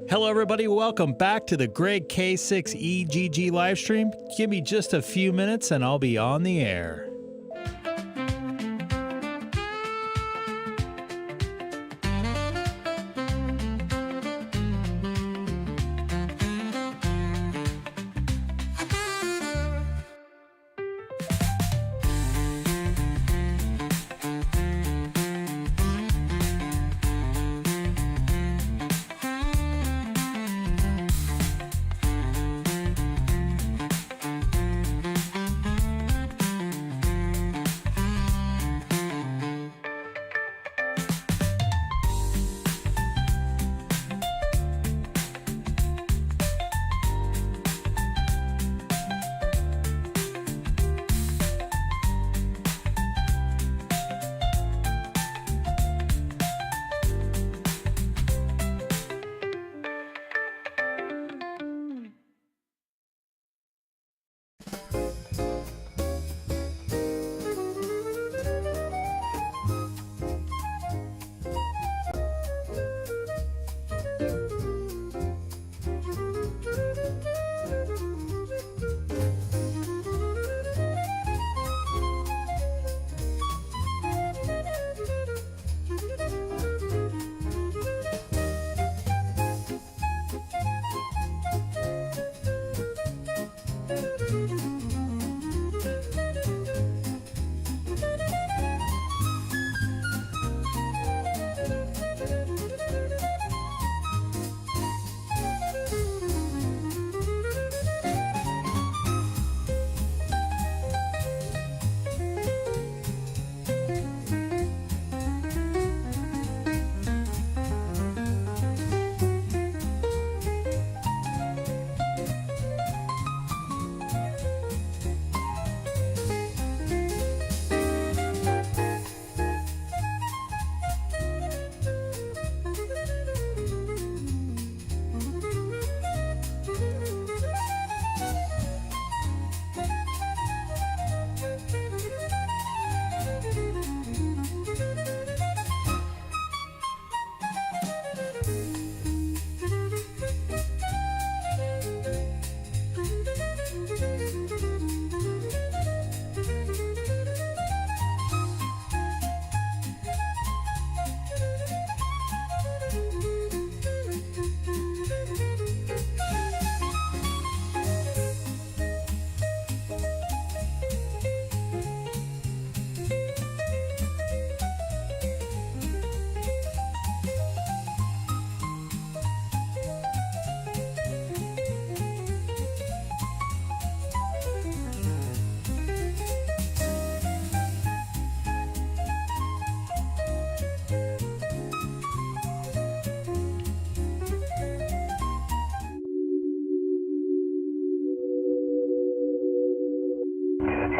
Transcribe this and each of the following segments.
Hello, everybody. Welcome back to the Greg K6EGG live stream. Give me just a few minutes and I'll be on the air.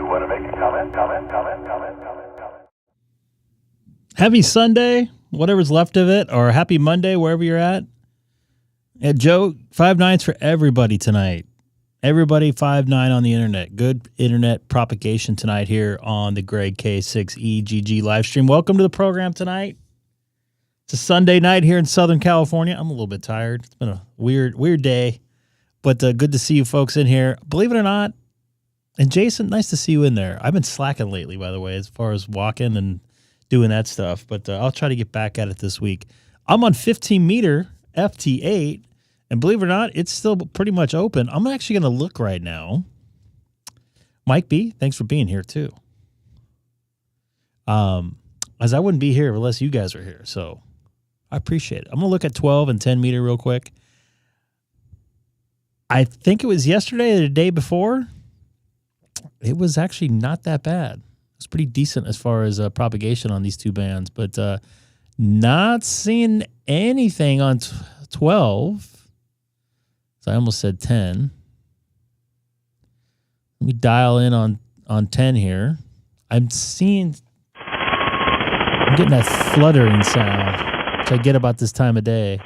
Want to make a comment? Happy Sunday, whatever's left of it, or happy Monday, wherever you're at. Joe, 5-9s for everybody tonight. Everybody 5-9 on the internet. Good internet propagation tonight here on the Greg K6EGG live stream. Welcome to the program tonight. It's a Sunday night here in Southern California. I'm a little bit tired. It's been a weird day, but good to see you folks in here. Believe it or not, and Jason, nice to see you in there. I've been slacking lately, by the way, as far as walking and doing that stuff, but I'll try to get back at it this week. I'm on 15-meter FT8, and believe it or not, it's still pretty much open. I'm actually going to look right now. Mike B, thanks for being here, too. As I wouldn't be here unless you guys are here, so I appreciate it. I'm going to look at 12 and 10-meter real quick. I think it was yesterday or the day before. It was actually not that bad. It's pretty decent as far as propagation on these two bands, but not seeing anything on 12. So I almost said 10. Let me dial in on 10 here. I'm getting that fluttering sound, which I get about this time of day.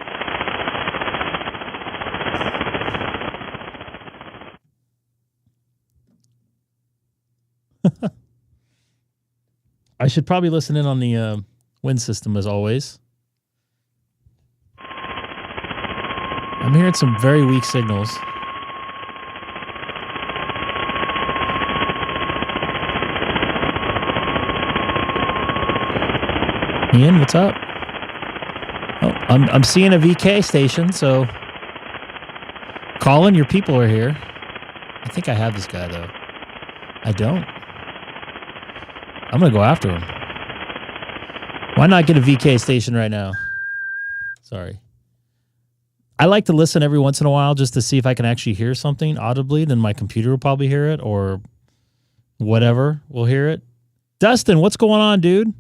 I should probably listen in on the wind system as always. I'm hearing some very weak signals. Ian, what's up? Oh, I'm seeing a VK station, so Colin, your people are here. I think I have this guy though. I don't. I'm gonna go after him. Why not get a VK station right now? Sorry. I like to listen every once in a while just to see if I can actually hear something audibly. Then my computer will probably hear it, or whatever will hear it. Dustin, what's going on, dude?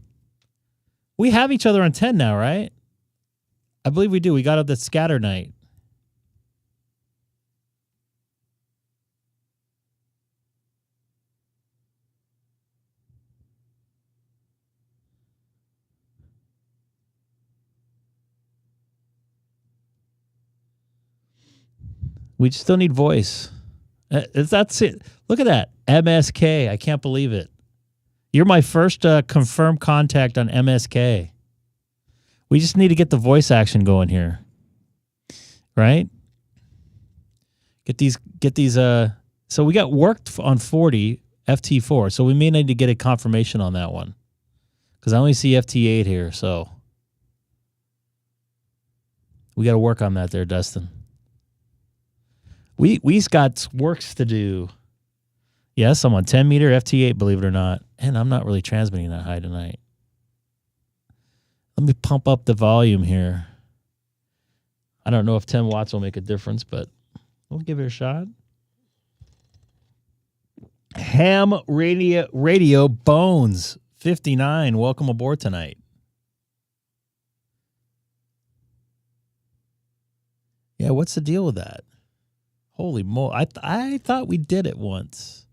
We have each other on 10 now, right? I believe we do. We got up the scatter night. We still need voice. That's it. Look at that. MSK. I can't believe it. You're my first confirmed contact on MSK. We just need to get the voice action going here. Right? Get these so we got worked on 40 FT4. So we may need to get a confirmation on that one. Because I only see FT8 here, so we got to work on that there, Dustin. We's got works to do. Yes, I'm on 10 meter FT8, believe it or not. And I'm not really transmitting that high tonight. Let me pump up the volume here. I don't know if 10 watts will make a difference, but we'll give it a shot. Ham Radio Bones 59. Welcome aboard tonight. Yeah, what's the deal with that? Holy moly. I thought we did it once.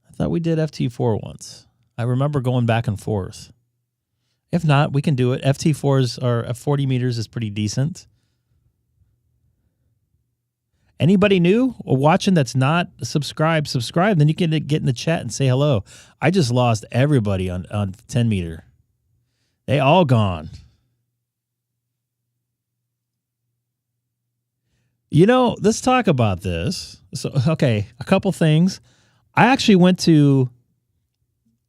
I thought we did FT4 once. I remember going back and forth. If not, we can do it. FT4s are at 40 meters is pretty decent. Anybody new or watching that's not subscribed, subscribe. Then you can get in the chat and say hello. I just lost everybody on 10 meter. They all gone. You know, let's talk about this. So, okay, a couple things. I actually went to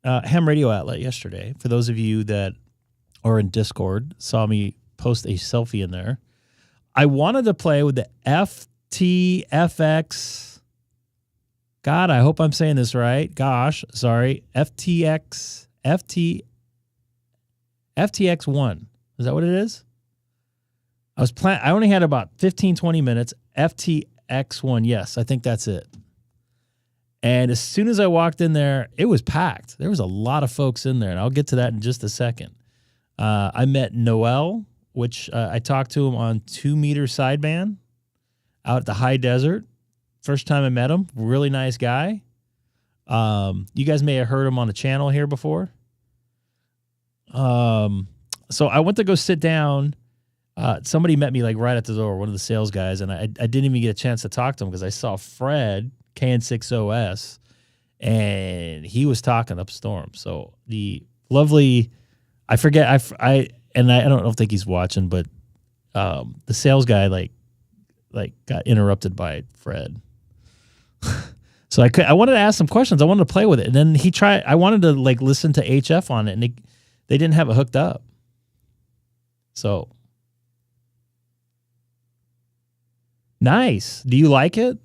Ham Radio Outlet yesterday. For those of you that are in Discord, saw me post a selfie in there. I wanted to play with the FTFX. God, I hope I'm saying this right. Gosh, sorry. FTX1. Is that what it is? I only had about 15, 20 minutes. FTX1. Yes, I think that's it. And as soon as I walked in there, it was packed. There was a lot of folks in there, and I'll get to that in just a second. I met Noel, which I talked to him on 2 meter sideband out at the high desert. First time I met him. Really nice guy. You guys may have heard him on the channel here before. So I went to go sit down. Somebody met me like right at the door, one of the sales guys, and I didn't even get a chance to talk to him because I saw Fred, KN6OS, and he was talking up storm. So the lovely, I forget, I don't think he's watching, but the sales guy like got interrupted by Fred. So I wanted to ask some questions. I wanted to play with it, and then I wanted to like listen to HF on it, and they didn't have it hooked up. So nice. Do you like it?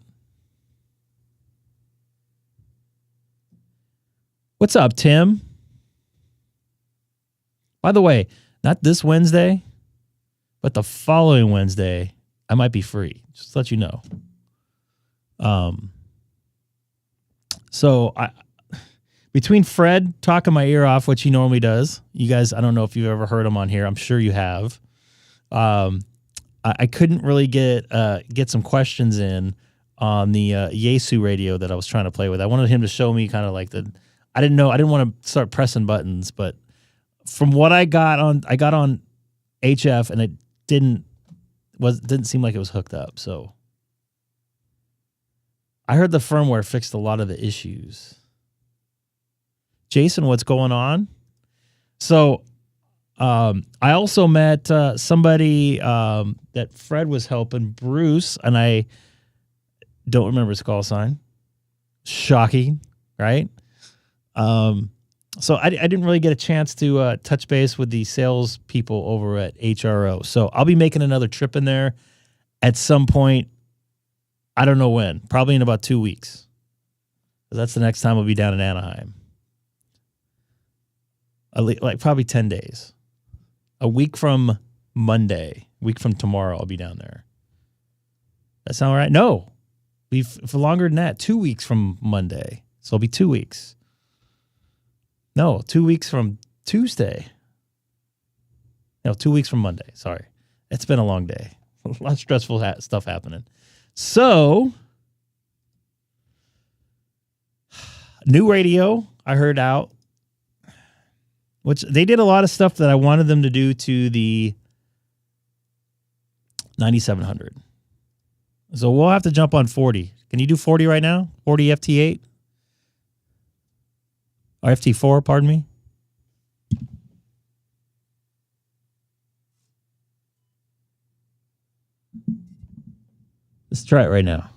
What's up, Tim? By the way, not this Wednesday, but the following Wednesday, I might be free. Just to let you know. So between Fred talking my ear off, which he normally does, you guys, I don't know if you've ever heard him on here. I'm sure you have. I couldn't really get some questions in on the Yaesu radio that I was trying to play with. I wanted him to show me kind of like I didn't want to start pressing buttons, but from what I got on HF, and it didn't seem like it was hooked up. So I heard the firmware fixed a lot of the issues. Jason, what's going on? So I also met somebody that Fred was helping, Bruce, and I don't remember his call sign. Shocking, right? So I didn't really get a chance to touch base with the sales people over at HRO. So I'll be making another trip in there at some point. I don't know when. Probably in about 2 weeks. That's the next time we'll be down in Anaheim. Like probably 10 days. A week from Monday. A week from tomorrow, I'll be down there. That sound right? No. For longer than that. 2 weeks from Monday. So it'll be 2 weeks. No, 2 weeks from Tuesday. No, 2 weeks from Monday. Sorry. It's been a long day. A lot of stressful stuff happening. So, new radio I heard out, which they did a lot of stuff that I wanted them to do to the 9700. So we'll have to jump on 40. Can you do 40 right now? 40 FT8? Or FT4, pardon me. Let's try it right now.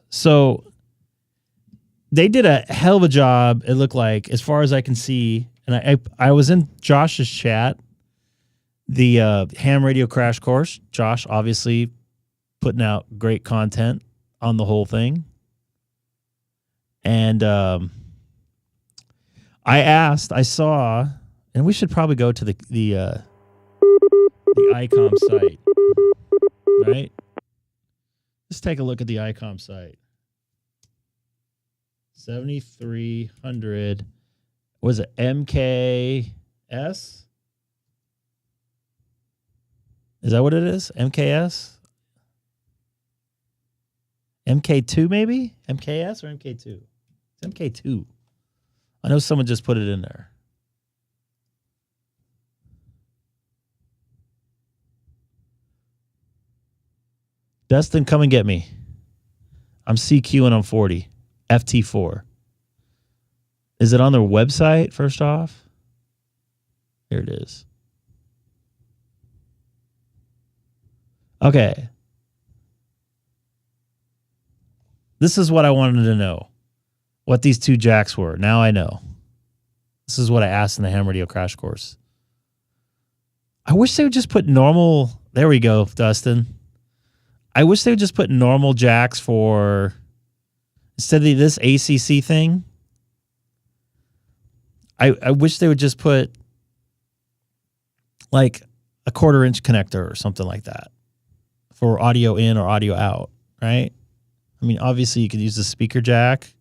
So they did a hell of a job, it looked like, as far as I can see. And I was in Josh's chat, the ham radio crash course. Josh, obviously, putting out great content on the whole thing. And I saw, and we should probably go to the Icom site, right? Let's take a look at the Icom site. 7300, was it MKS? Is that what it is? MKS? MK2 maybe? MKS or MK2? It's MK2. I know someone just put it in there. Dustin, come and get me. I'm CQ and I'm 40. FT4. Is it on their website, first off? Here it is. Okay. This is what I wanted to know. What these two jacks were. Now I know. This is what I asked in the ham radio crash course. I wish they would just put normal... There we go, Dustin. I wish they would just put normal jacks for... Instead of this ACC thing, I wish they would just put like a 1/4 inch connector or something like that for audio in or audio out, right? I mean, obviously you could use the speaker jack,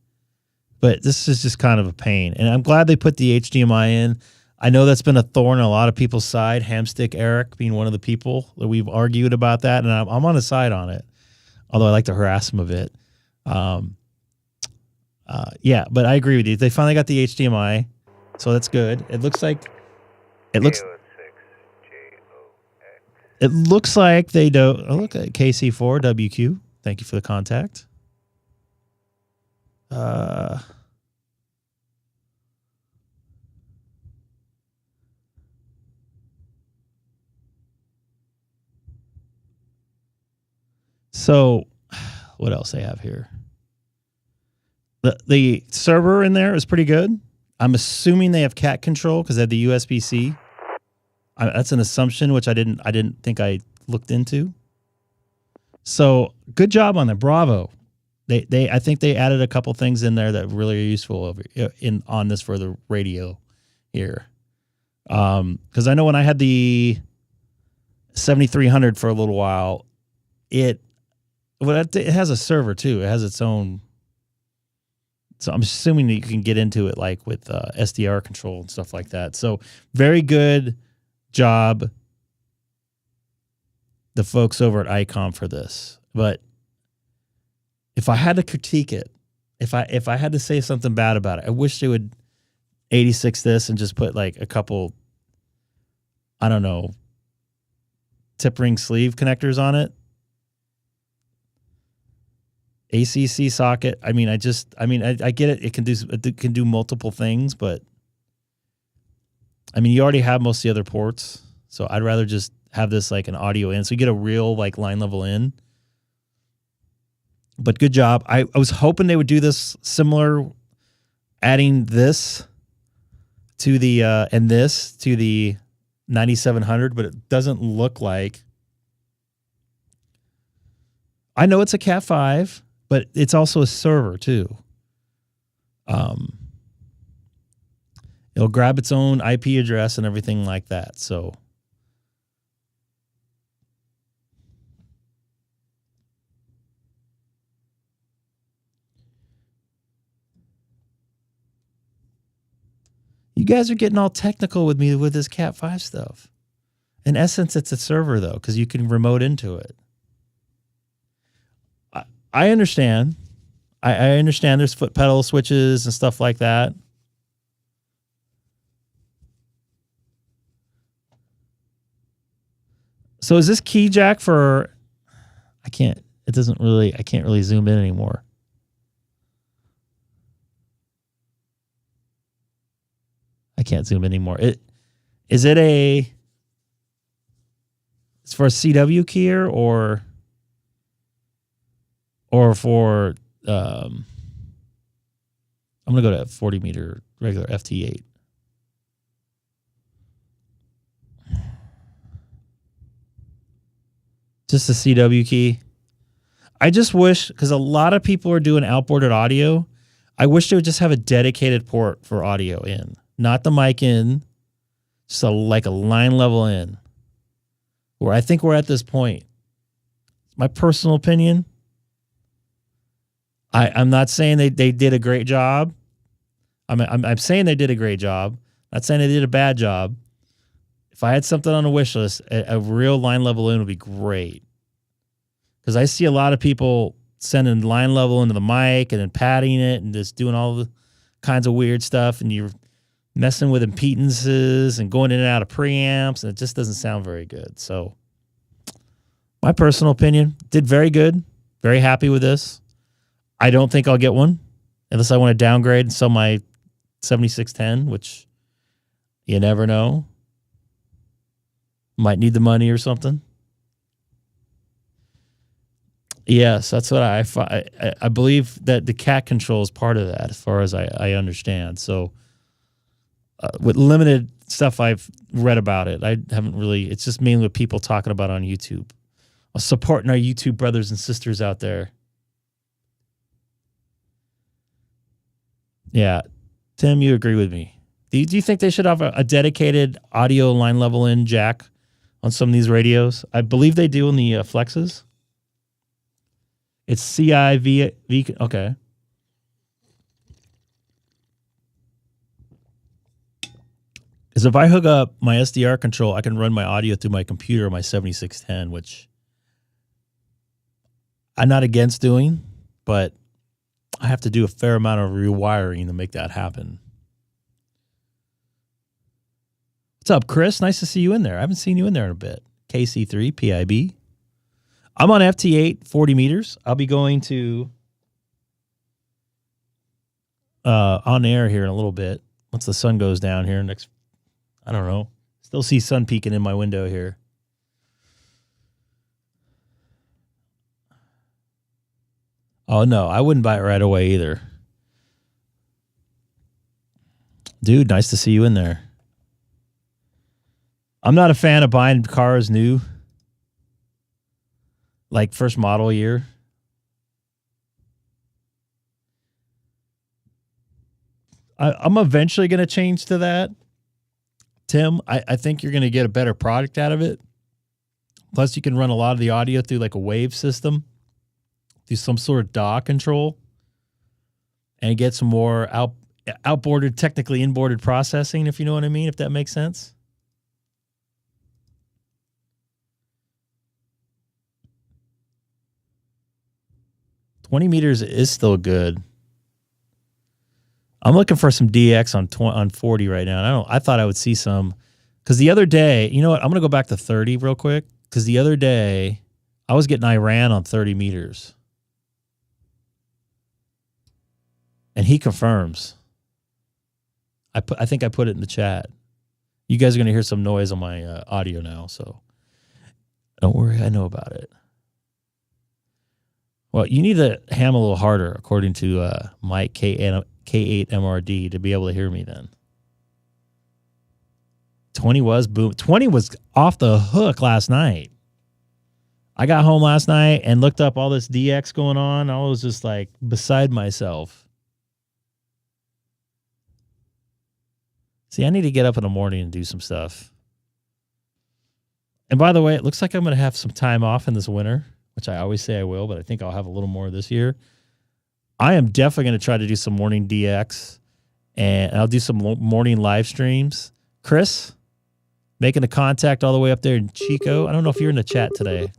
but this is just kind of a pain. And I'm glad they put the HDMI in. I know that's been a thorn on a lot of people's side, Hamstick Eric being one of the people that we've argued about that, and I'm on his side on it, although I like to harass him a bit. Yeah, but I agree with you. They finally got the HDMI, so that's good. It looks like it looks they do. Oh, look at KC4WQ. Thank you for the contact. So, what else I have here? The server in there is pretty good. I'm assuming they have cat control because they have the USB-C. That's an assumption, which I didn't think I looked into. So good job on that. Bravo. I think they added a couple things in there that really are useful on this for the radio here. Because I know when I had the 7300 for a little while, it has a server too. It has its own. So I'm assuming that you can get into it like with SDR control and stuff like that. So very good job, the folks over at Icom, for this. But if I had to critique it, if I had to say something bad about it, I wish they would 86 this and just put like a couple, I don't know, tip ring sleeve connectors on it. ACC socket. I mean, I get it. It can do multiple things, but I mean, you already have most of the other ports, so I'd rather just have this like an audio in, so you get a real like line level in. But good job. I was hoping they would do this similar, adding this to the and this to the 9700, but it doesn't look like. I know it's a Cat 5, but it's also a server too. It'll grab its own IP address and everything like that. So you guys are getting all technical with me with this Cat 5 stuff. In essence, it's a server though, because you can remote into it. I understand. I understand there's foot pedal switches and stuff like that. So is this key jack for, I can't really zoom in anymore. I can't zoom in anymore. Is it it's for a CW keyer or for, I'm going to go to 40 meter regular FT8. Just a CW key. I just wish, because a lot of people are doing outboarded audio, I wish they would just have a dedicated port for audio in, not the mic in, just like a line level in. Where I think we're at this point. My personal opinion. I'm not saying they did a great job. I'm saying they did a great job. Not saying they did a bad job. If I had something on a wish list, a real line level in would be great. Because I see a lot of people sending line level into the mic and then padding it and just doing all the kinds of weird stuff. And you're messing with impedances and going in and out of preamps. And it just doesn't sound very good. So my personal opinion, did very good. Very happy with this. I don't think I'll get one unless I want to downgrade and sell my 7610, which you never know. Might need the money or something. Yes, that's what I believe that the cat control is part of that, as far as I understand. So with limited stuff I've read about it, I haven't really, it's just mainly what people talking about on YouTube. Supporting our YouTube brothers and sisters out there. Yeah. Tim, you agree with me. Do you think they should have a dedicated audio line level in jack on some of these radios? I believe they do in the Flexes. It's CIV. Okay. Because if I hook up my SDR control, I can run my audio through my computer, my 7610, which I'm not against doing, but I have to do a fair amount of rewiring to make that happen. What's up, Chris? Nice to see you in there. I haven't seen you in there in a bit. KC3 PIB. I'm on FT8 40 meters. I'll be going to on air here in a little bit once the sun goes down here next. I don't know. Still see sun peeking in my window here. Oh, no, I wouldn't buy it right away either. Dude, nice to see you in there. I'm not a fan of buying cars new, like first model year. I'm eventually going to change to that. Tim, I think you're going to get a better product out of it. Plus, you can run a lot of the audio through like a wave system, through some sort of DAW control, and get some more outboarded, technically inboarded processing, if you know what I mean, if that makes sense. $20 meters is still good. I'm looking for some DX on 40 right now. I thought I would see some, because the other day, you know what? I'm going to go back to 30 real quick, because the other day I was getting Iran on 30 meters. And he confirms. I think I put it in the chat. You guys are going to hear some noise on my audio now, so don't worry, I know about it. Well, you need to ham a little harder, according to Mike K8 MRD, to be able to hear me then. 20 was boom. 20 was off the hook last night. I got home last night and looked up all this DX going on. I was just like beside myself. See, I need to get up in the morning and do some stuff. And by the way, it looks like I'm going to have some time off in this winter, which I always say I will, but I think I'll have a little more this year. I am definitely going to try to do some morning DX, and I'll do some morning live streams. Chris, making a contact all the way up there in Chico. I don't know if you're in the chat today.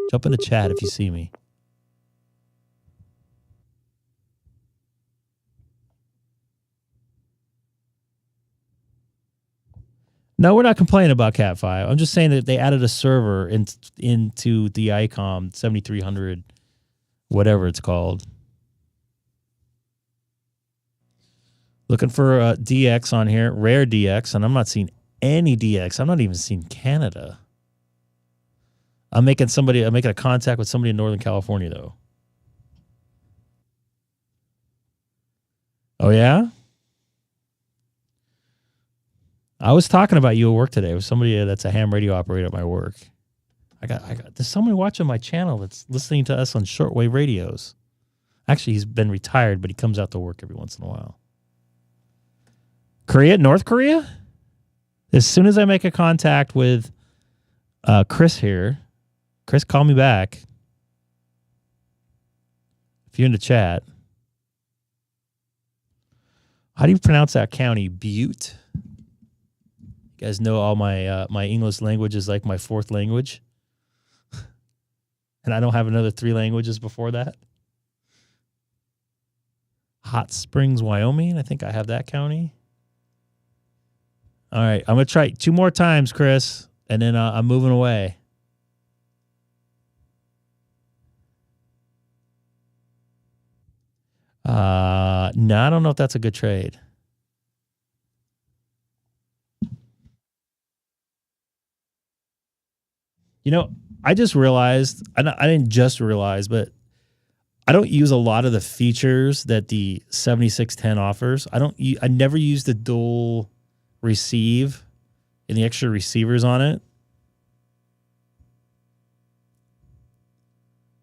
Jump in the chat if you see me. No, we're not complaining about Cat 5. I'm just saying that they added a server into the Icom 7300, whatever it's called. Looking for a DX on here, rare DX, and I'm not seeing any DX. I'm not even seeing Canada. I'm making a contact with somebody in Northern California, though. Oh, yeah? I was talking about you at work today with somebody that's a ham radio operator at my work. There's somebody watching my channel that's listening to us on shortwave radios. Actually, he's been retired, but he comes out to work every once in a while. North Korea? As soon as I make a contact with Chris here, Chris, call me back. If you're in the chat. How do you pronounce that county? Butte? You guys know all my my English language is like my fourth language. And I don't have another 3 languages before that. Hot Springs, Wyoming. I think I have that county. All right. I'm going to try 2 more times, Chris, and then I'm moving away. No, I don't know if that's a good trade. You know, I just realized, I didn't just realize, but I don't use a lot of the features that the 7610 offers. I never use the dual receive and the extra receivers on it.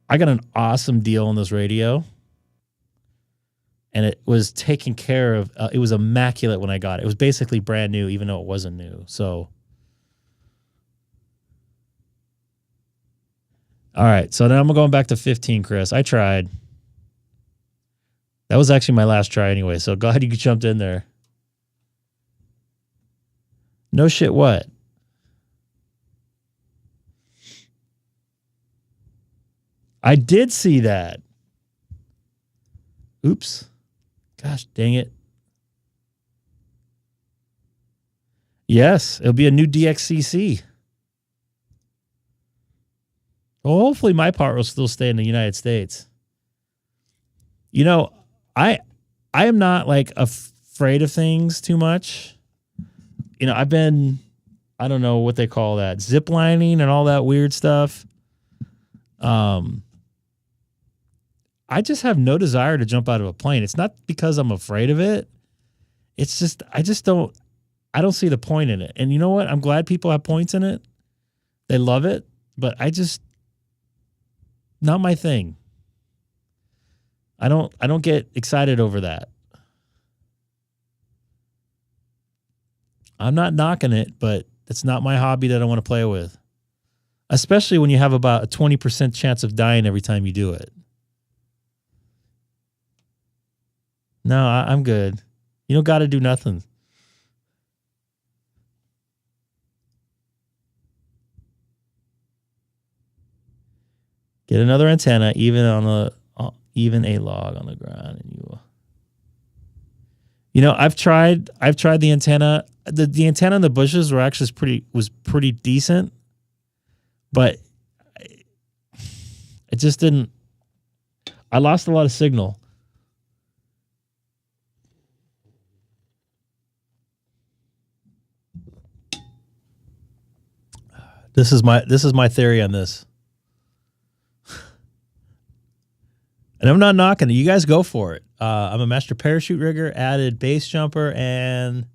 I got an awesome deal on this radio. And it was taken care of. It was immaculate when I got it. It was basically brand new, even though it wasn't new. So, all right. So now I'm going back to 15, Chris. I tried. That was actually my last try anyway. So glad you jumped in there. No shit, what? I did see that. Oops. Gosh, dang it. Yes, it'll be a new DXCC. Well, hopefully my part will still stay in the United States. You know, I am not like afraid of things too much. You know, I've been, I don't know what they call that, zip lining and all that weird stuff. I just have no desire to jump out of a plane. It's not because I'm afraid of it. It's just, I don't see the point in it. And you know what? I'm glad people have points in it. They love it, but not my thing. I don't get excited over that. I'm not knocking it, but it's not my hobby that I want to play with. Especially when you have about a 20% chance of dying every time you do it. No, I'm good. You don't got to do nothing. Get another antenna, even a log on the ground, and you will. You know, I've tried the antenna. The antenna in the bushes was pretty decent, but it just didn't. I lost a lot of signal. This is my theory on this. And I'm not knocking it. You guys go for it. I'm a master parachute rigger, added base jumper, and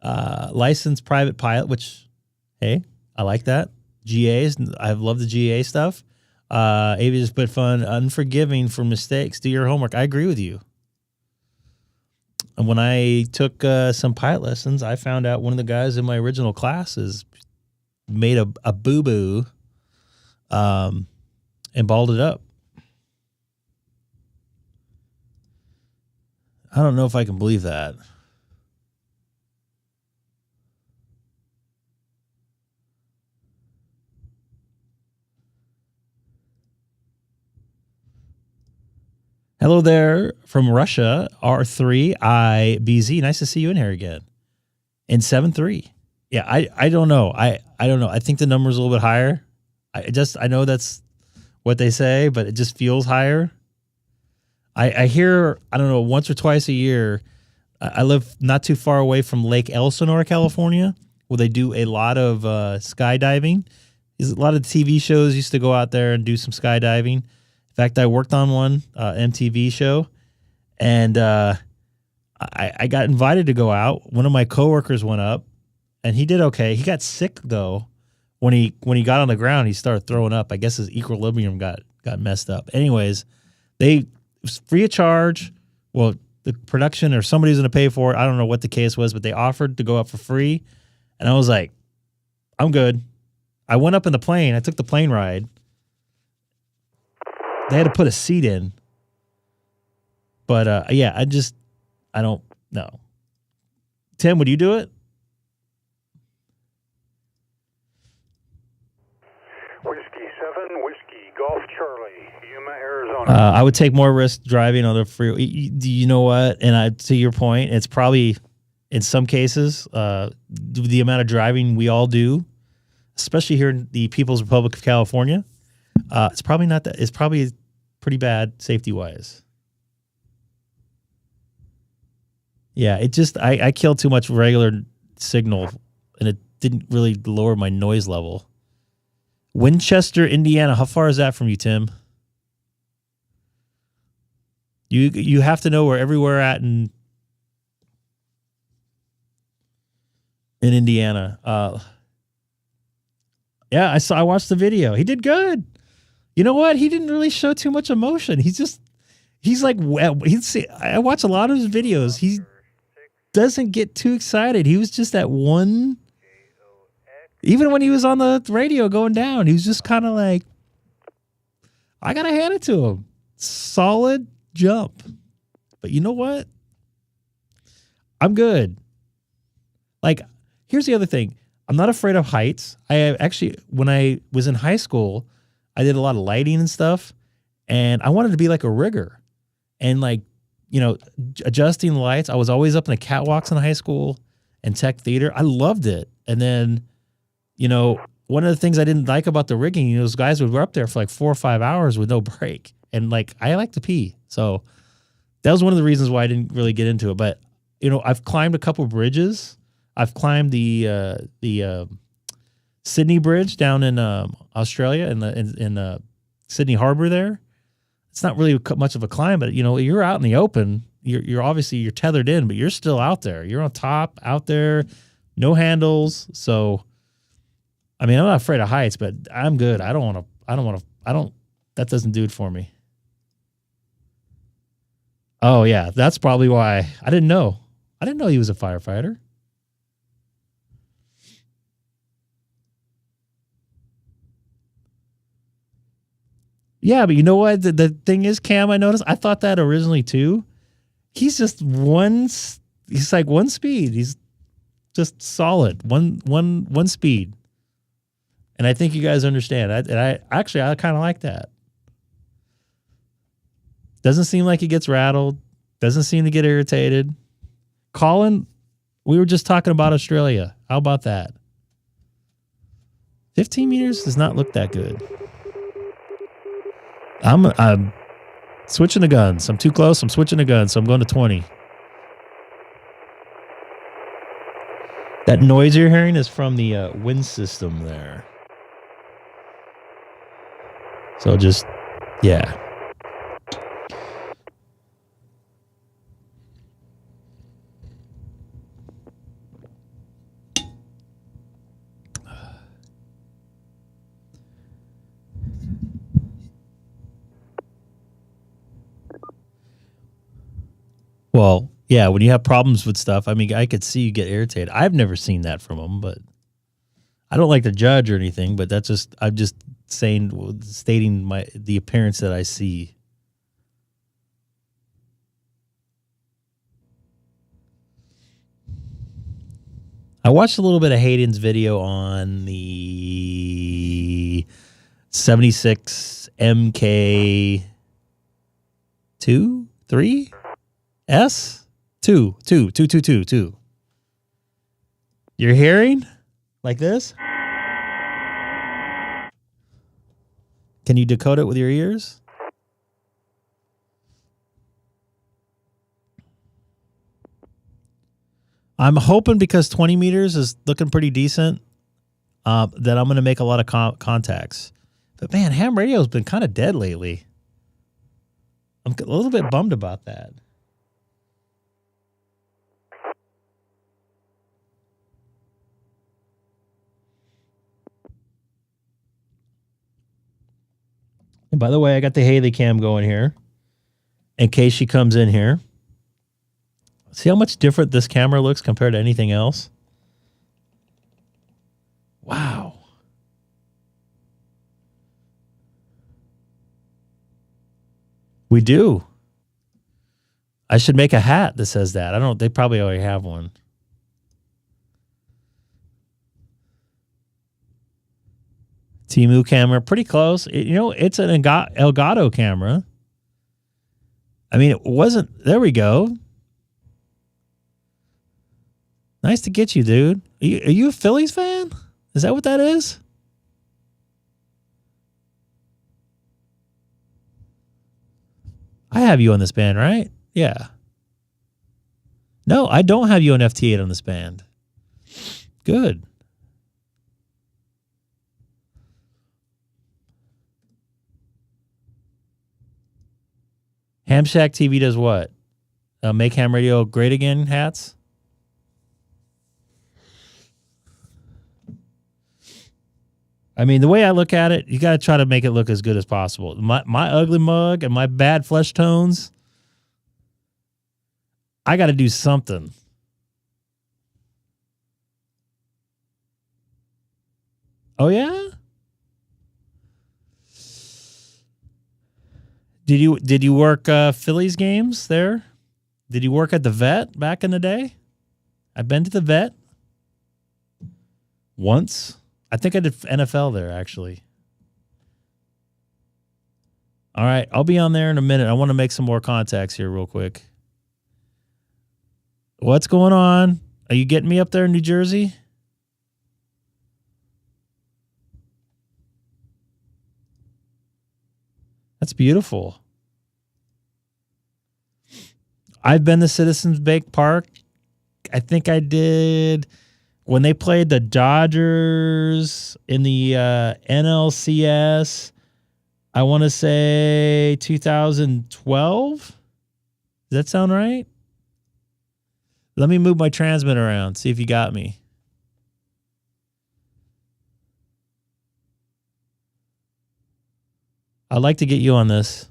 licensed private pilot, which, hey, I like that. GAs, I love the GA stuff. Aviators but fun, unforgiving for mistakes. Do your homework. I agree with you. And when I took some pilot lessons, I found out one of the guys in my original classes made a boo-boo and balled it up. I don't know if I can believe that. Hello there from Russia, R3IBZ. Nice to see you in here again. And 7.3. Yeah, I don't know. I don't know. I think the number's a little bit higher. I know that's what they say, but it just feels higher. I hear, I don't know, once or twice a year, I live not too far away from Lake Elsinore, California, where they do a lot of skydiving. A lot of TV shows used to go out there and do some skydiving. In fact, I worked on one MTV show, and I got invited to go out. One of my coworkers went up, and he did okay. He got sick though. When he got on the ground, he started throwing up. I guess his equilibrium got messed up. Anyways, it was free of charge. Well, the production or somebody's going to pay for it. I don't know what the case was, but they offered to go up for free, and I was like, I'm good. I went up in the plane. I took the plane ride. They had to put a seat in. But, yeah, I don't know. Tim, would you do it? Whiskey 7, Whiskey Golf Charlie, Yuma, Arizona. I would take more risk driving on the freeway. You know what? And to your point, it's probably, in some cases, the amount of driving we all do, especially here in the People's Republic of California, it's probably not that. It's probably pretty bad safety-wise. Yeah, it just, I killed too much regular signal, and it didn't really lower my noise level. Winchester, Indiana. How far is that from you, Tim? You have to know where everywhere at in Indiana. Yeah, I watched the video. He did good. You know what? He didn't really show too much emotion. I watch a lot of his videos. He doesn't get too excited. He was just at one. Even when he was on the radio going down, he was just kind of like, I got to hand it to him. Solid jump. But you know what? I'm good. Like, here's the other thing. I'm not afraid of heights. When I was in high school, I did a lot of lighting and stuff, and I wanted to be like a rigger. And like, adjusting the lights. I was always up in the catwalks in high school and tech theater. I loved it. And then, one of the things I didn't like about the rigging, those guys would be up there for like 4 or 5 hours with no break. And like, I like to pee. So that was one of the reasons why I didn't really get into it. But, I've climbed a couple bridges. I've climbed the Sydney Bridge down in Australia in Sydney Harbor there. It's not really much of a climb, but you're out in the open. You're obviously tethered in, but you're still out there. You're on top, out there, no handles. So, I mean, I'm not afraid of heights, but I'm good. That doesn't do it for me. Oh yeah, that's probably why. I didn't know he was a firefighter. Yeah, but you know what? The thing is, Cam, I noticed, I thought that originally too. He's just he's like one speed. He's just solid. One speed. And I think you guys understand. I kind of like that. Doesn't seem like he gets rattled. Doesn't seem to get irritated. Colin, we were just talking about Australia. How about that? 15 meters does not look that good. I'm switching the guns. I'm too close. I'm switching the guns, so I'm going to 20. That noise you're hearing is from the wind system there. So just, yeah. Well, yeah, when you have problems with stuff, I mean, I could see you get irritated. I've never seen that from them, but I don't like to judge or anything, but that's just, I'm just stating the appearance that I see. I watched a little bit of Hayden's video on the 76 MK 2, 3 S 2. You're hearing like this? Can you decode it with your ears? I'm hoping, because 20 meters is looking pretty decent, that I'm going to make a lot of contacts. But man, ham radio's been kind of dead lately. I'm a little bit bummed about that. And by the way, I got the Haley cam going here in case she comes in here. See how much different this camera looks compared to anything else? Wow. We do. I should make a hat that says that. I don't, they probably already have one. Temu camera, pretty close. You know, it's an Elgato camera. I mean, it wasn't, there we go. Nice to get you, dude. Are you a Phillies fan? Is that what that is? I have you on this band, right? Yeah. No, I don't have you on FT8 on this band. Good. Ham Shack TV does what? Make ham radio great again hats? I mean, the way I look at it, you got to try to make it look as good as possible. My ugly mug and my bad flesh tones, I got to do something. Oh, yeah? Did you work Phillies games there? Did you work at the vet back in the day? I've been to the vet once. I think I did NFL there, actually. All right, I'll be on there in a minute. I want to make some more contacts here real quick. What's going on? Are you getting me up there in New Jersey? That's beautiful. I've been to Citizens Bank Park. I think I did when they played the Dodgers in the NLCS. I want to say 2012. Does that sound right? Let me move my transmitter around, see if you got me. I'd like to get you on this.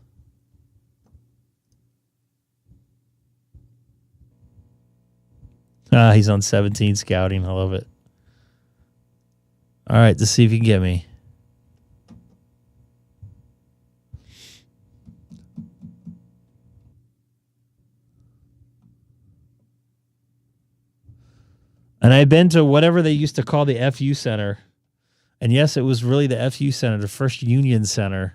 He's on 17 scouting. I love it. All right, let's see if you can get me. And I've been to whatever they used to call the FU Center. And yes, it was really the FU Center, the First Union Center,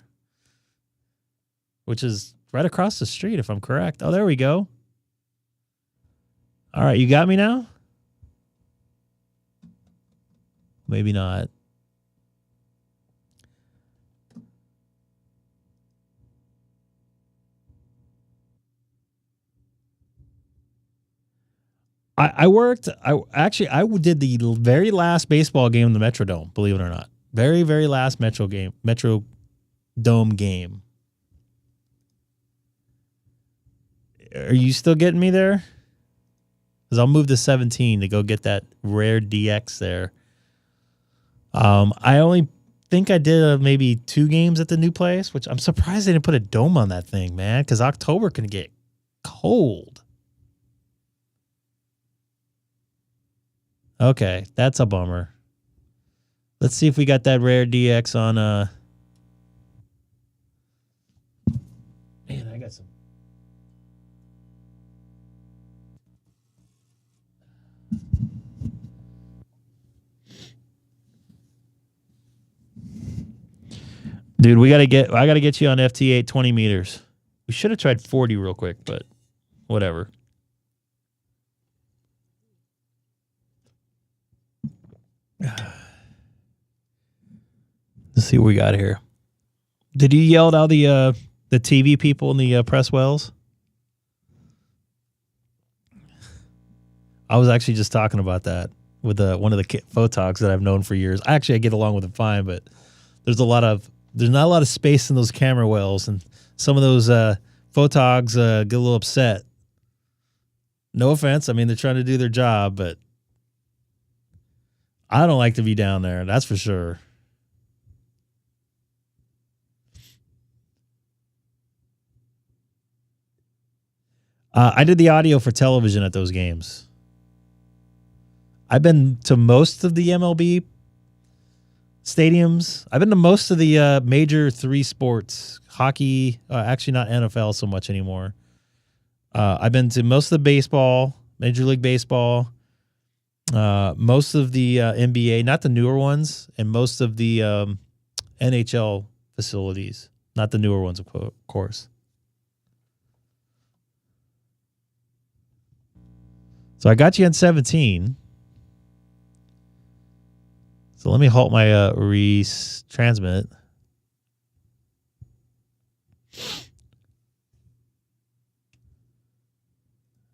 which is right across the street, if I'm correct. Oh, there we go. All right, you got me now? Maybe not. I worked. I did the very last baseball game in the Metrodome. Believe it or not, very last Metro Dome game. Are you still getting me there? Because I'll move to 17 to go get that rare DX there. I only think I did maybe 2 games at the new place, which I'm surprised they didn't put a dome on that thing, man. Because October can get cold. Okay, that's a bummer. Let's see if we got that rare DX on. Man, I got some. Dude, I gotta get you on FT8 20 meters. We should have tried 40 real quick, but whatever. Let's see what we got here. Did you yell at all the TV people in the press wells? I was actually just talking about that with one of the photogs that I've known for years. I get along with them fine, but there's not a lot of space in those camera wells, and some of those photogs get a little upset. No offense. I mean, they're trying to do their job, but I don't like to be down there. That's for sure. I did the audio for television at those games. I've been to most of the MLB stadiums. I've been to most of the major 3 sports. Hockey, actually not NFL so much anymore. I've been to most of the baseball, Major League Baseball, most of the NBA, not the newer ones, and most of the NHL facilities, not the newer ones, of course. So I got you on 17. So let me halt my retransmit.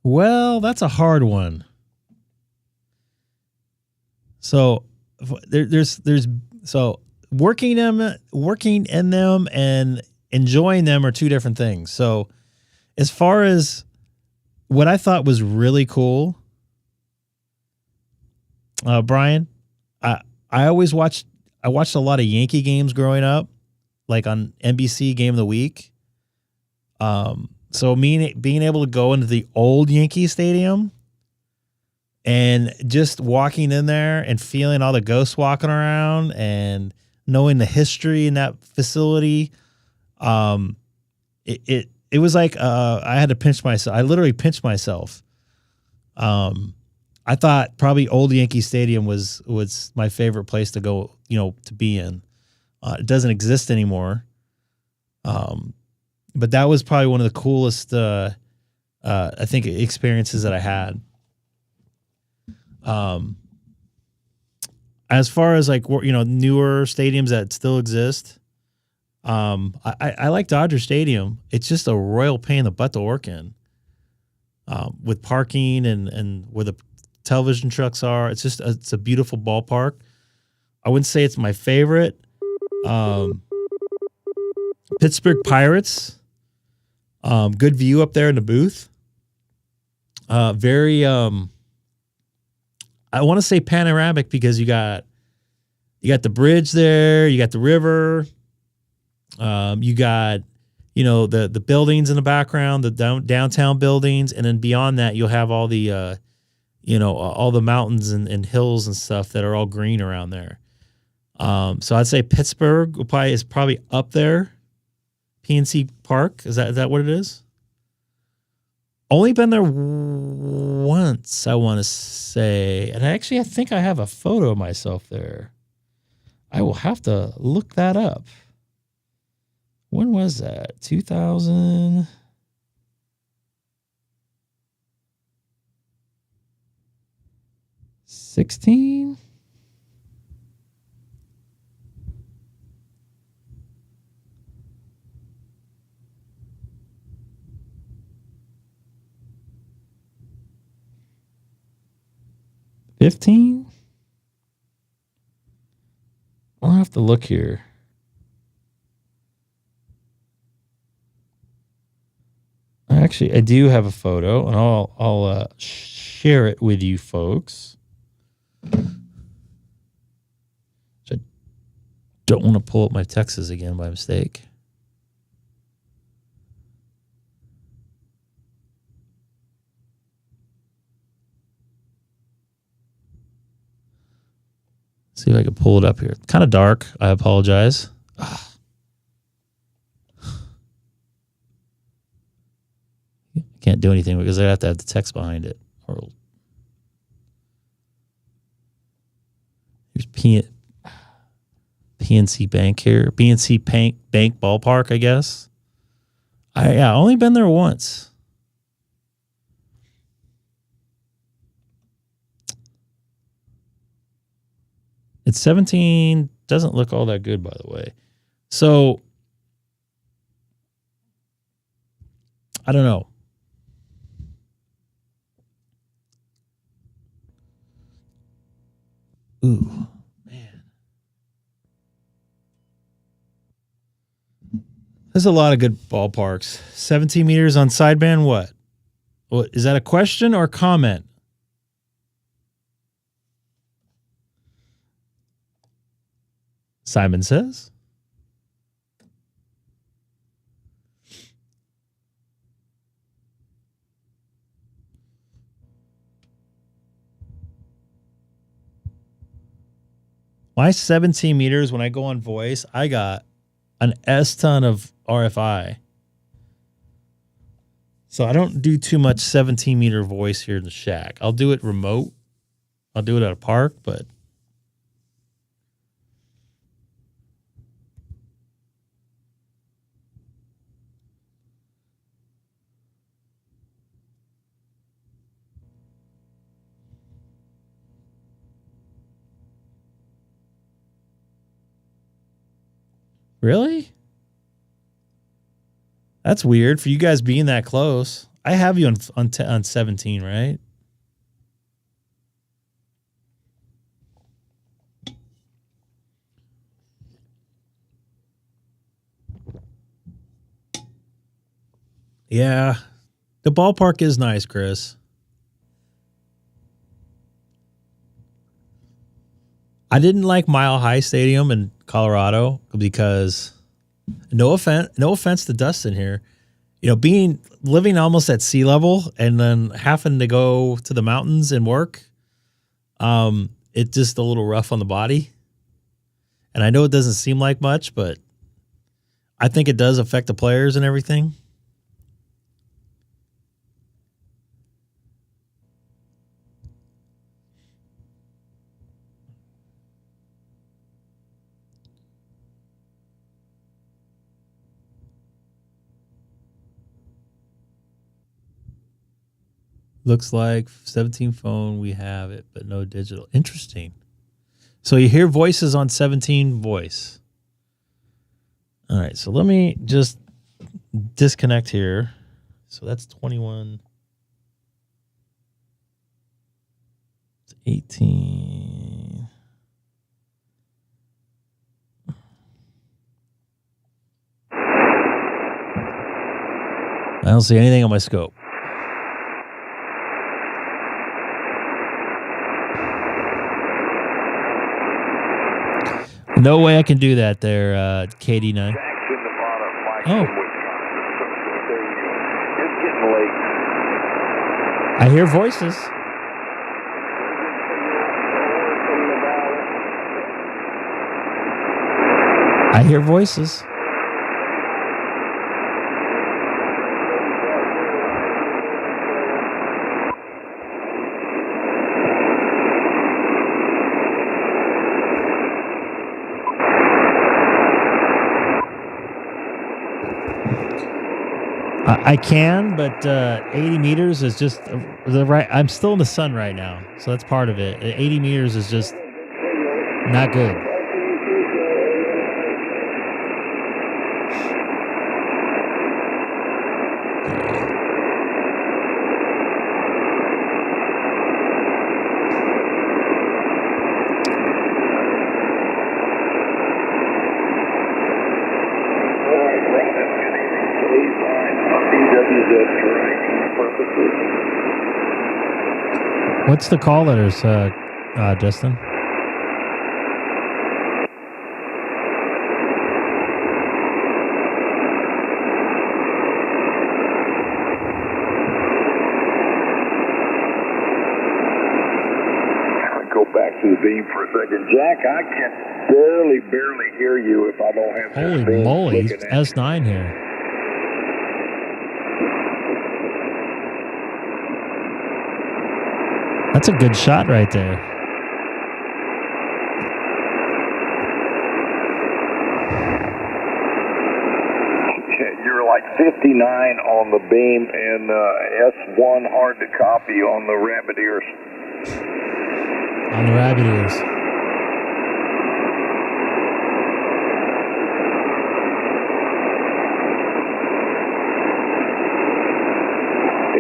Well, that's a hard one. So there's so working in them and enjoying them are 2 different things. So as far as what I thought was really cool, Brian, I watched a lot of Yankee games growing up, like on NBC Game of the Week. So being able to go into the old Yankee Stadium and just walking in there and feeling all the ghosts walking around and knowing the history in that facility, it was like I had to pinch myself. I literally pinched myself. I thought probably old Yankee Stadium was my favorite place to go, to be in. It doesn't exist anymore. But that was probably one of the coolest, I think, experiences that I had. As far as like, newer stadiums that still exist, I like Dodger Stadium. It's just a royal pain in the butt to work in, with parking and where the television trucks are. It's a beautiful ballpark. I wouldn't say it's my favorite. Pittsburgh Pirates, good view up there in the booth. Very, I want to say panoramic because you got the bridge there, you got the river, you got, the buildings in the background, the downtown buildings, and then beyond that, you'll have all the, all the mountains and hills and stuff that are all green around there. So I'd say Pittsburgh is probably up there. PNC Park, is that what it is? Only been there once, I want to say. And I think I have a photo of myself there. I will have to look that up. When was that? 2016? 15? I'll have to look here. Actually, I do have a photo, and I'll share it with you folks. I don't want to pull up my Texas again by mistake. See if I can pull it up here. It's kind of dark. I apologize. Can't do anything because I have to have the text behind it. Here's PNC Bank here. PNC Bank Ballpark, I guess. I only been there once. It's 17. Doesn't look all that good, by the way. So, I don't know. Ooh, man. There's a lot of good ballparks. 17 meters on sideband, what? What is that a question or a comment? Simon says. My 17 meters, when I go on voice, I got an S ton of RFI. So I don't do too much 17 meter voice here in the shack. I'll do it remote. I'll do it at a park, but really? That's weird for you guys being that close. I have you on 17, right? Yeah. The ballpark is nice, Chris. I didn't like Mile High Stadium in Colorado because no offense to Dustin here. You know, living almost at sea level and then having to go to the mountains and work, it's just a little rough on the body. And I know it doesn't seem like much, but I think it does affect the players and everything. Looks like 17 phone, we have it, but no digital. Interesting. So you hear voices on 17 voice. All right, so let me just disconnect here. So that's 21. It's 18. I don't see anything on my scope. No way I can do that there, KD9. Oh. I hear voices. I hear voices. I can, but 80 meters is just the right. I'm still in the sun right now, so that's part of it. 80 meters is just not good. WZ tracking purposes. What's the call letters, Justin? Go back to the beam for a second. Jack, I can barely hear you if I don't have Holy this thing moly, looking at S9 here. That's a good shot right there. You're like 59 on the beam and S1 hard to copy on the rabbit ears. On the rabbit ears.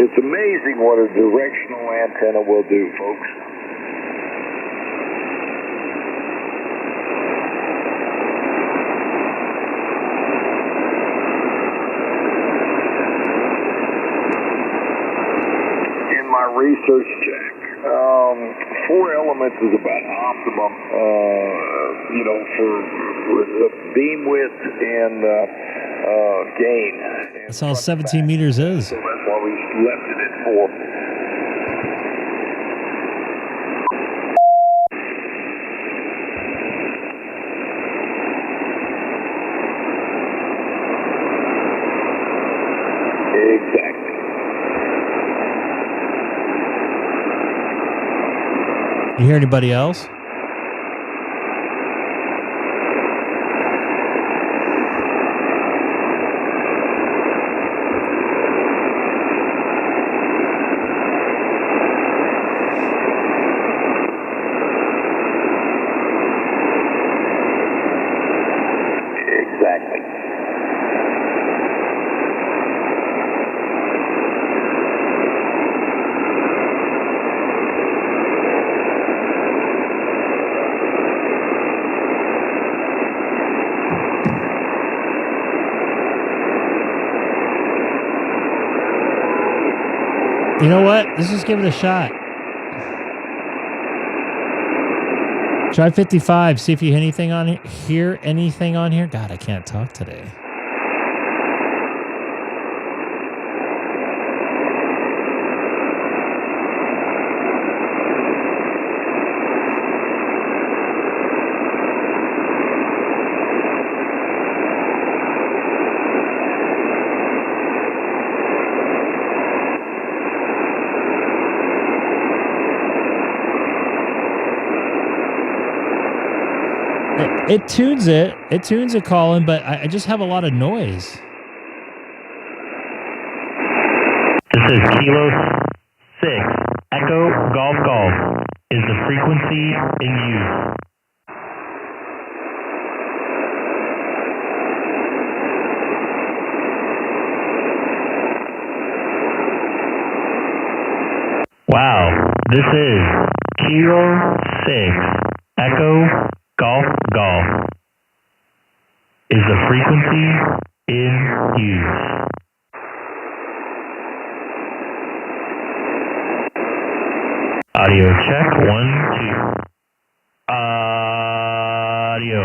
It's amazing what a directional antenna will do, folks. In my research, Jack, 4 elements is about optimum, for the beam width and gain. That's all 17 meters is. So that's why we left it at 4. Exactly. You hear anybody else? Exactly. You know what? Let's just give it a shot. Try 55. See if you hear anything on here. God, I can't talk today. It tunes it. It tunes it, Colin, but I just have a lot of noise. This is Kilo 6, Echo Golf Golf, is the frequency in use. Wow, this is Kilo 6, Echo Golf Golf, is the frequency in use. Audio check, 1, 2. Audio.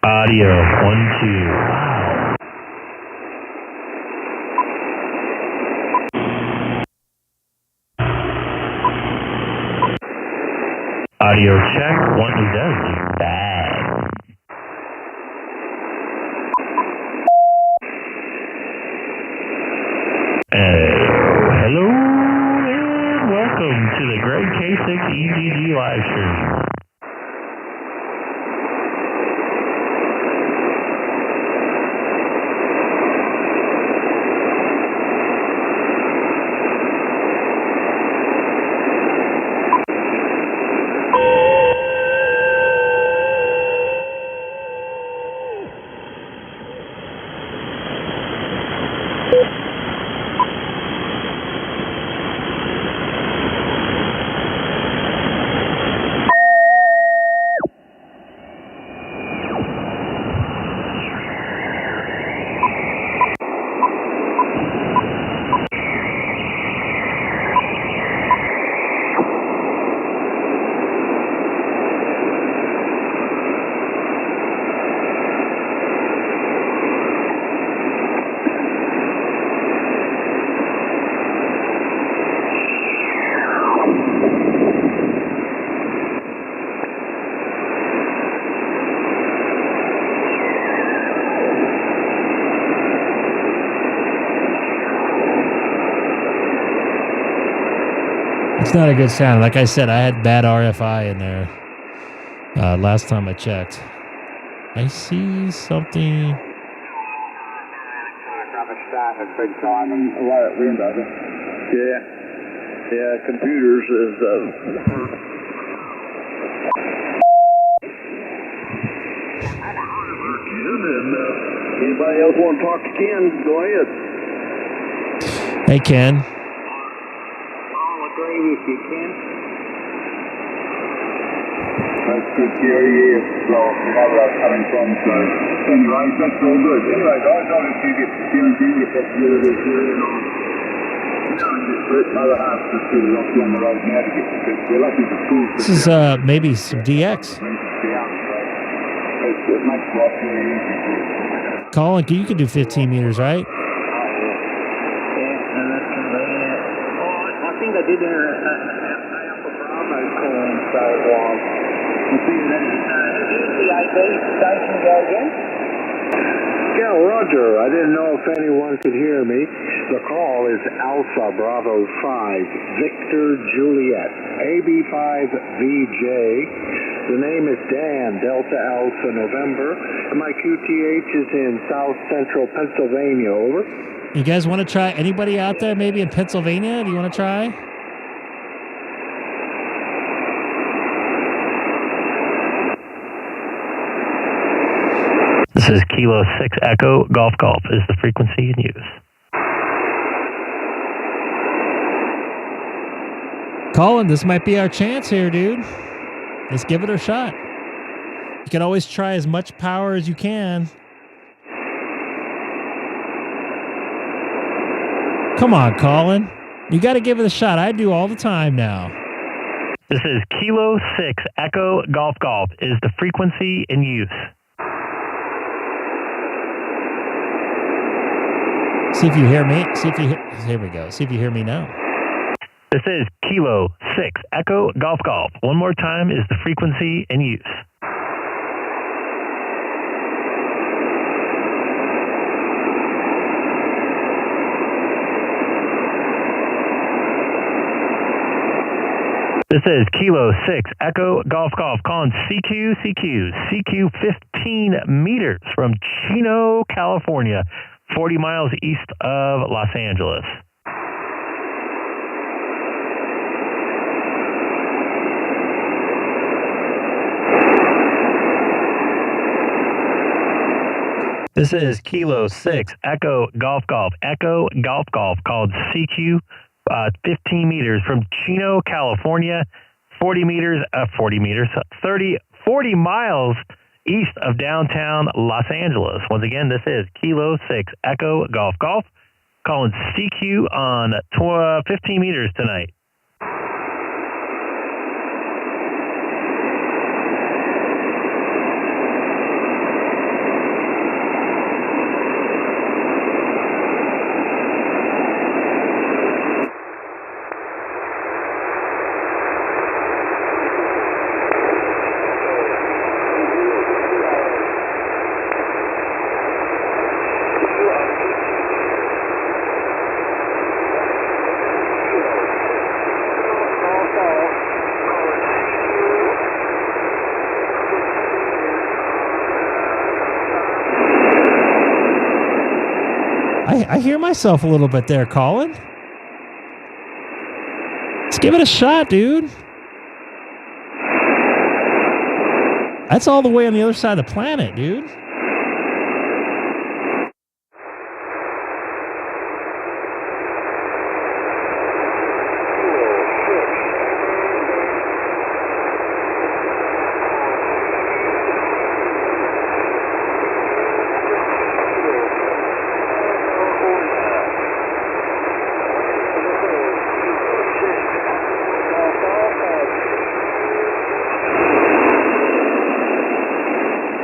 Audio, 1, 2. Wow. Audio check, 1, 2, that's bad. Hello and welcome to the great K6EGG live stream. It's not a good sound. Like I said, I had bad RFI in there last time I checked. I see something. Yeah, computers is... Anybody else want to talk to Ken? Go ahead. Hey, Ken. I'll agree with you, Ken. That's good, Gary. So, you know where I was coming from, so... Anyway, that's all good. Anyway, guys, I'll just give you guarantee if that's really good here, you know. This is maybe some DX. Colin, you can do 15 meters, right? Yeah, and that's convenient. Oh, I think I did Alpha Bravo calling so long. Who's the AB station go again? Yeah, Roger. I didn't know if anyone could hear me. The call is Alpha Bravo 5, Victor Juliet, AB5VJ. The name is Dan, Delta Alpha November. And my QTH is in South Central Pennsylvania, over. You guys want to try? Anybody out there maybe in Pennsylvania? Do you want to try? This is Kilo 6 Echo Golf Golf is the frequency in use. Colin, this might be our chance here, dude. Let's give it a shot. You can always try as much power as you can. Come on, Colin. You got to give it a shot. I do all the time now. This is Kilo 6 Echo Golf Golf is the frequency in use. See if you hear me. Here we go. See if you hear me now. This is Kilo 6 Echo Golf Golf. One more time is the frequency in use. This is Kilo 6 Echo Golf Golf calling CQ 15 meters from Chino, California, 40 miles east of Los Angeles. This is Kilo 6 Echo Golf Golf called CQ 15 meters from Chino, California, 40 miles east of downtown Los Angeles. Once again, this is Kilo 6 Echo Golf Golf calling CQ on 15 meters tonight. I hear myself a little bit there, Colin. Let's give it a shot, dude. That's all the way on the other side of the planet, dude.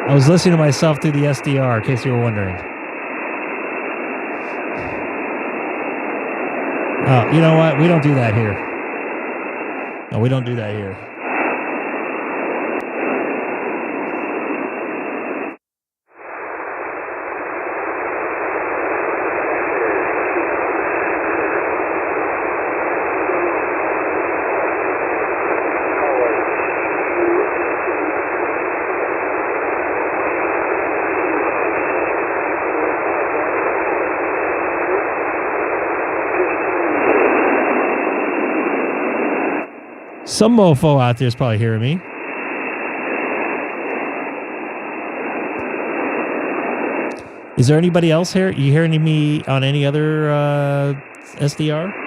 I was listening to myself through the SDR, in case you were wondering. Oh, you know what? We don't do that here. No, we don't do that here. Some mofo out there is probably hearing me. Is there anybody else here? You hearing me on any other SDR?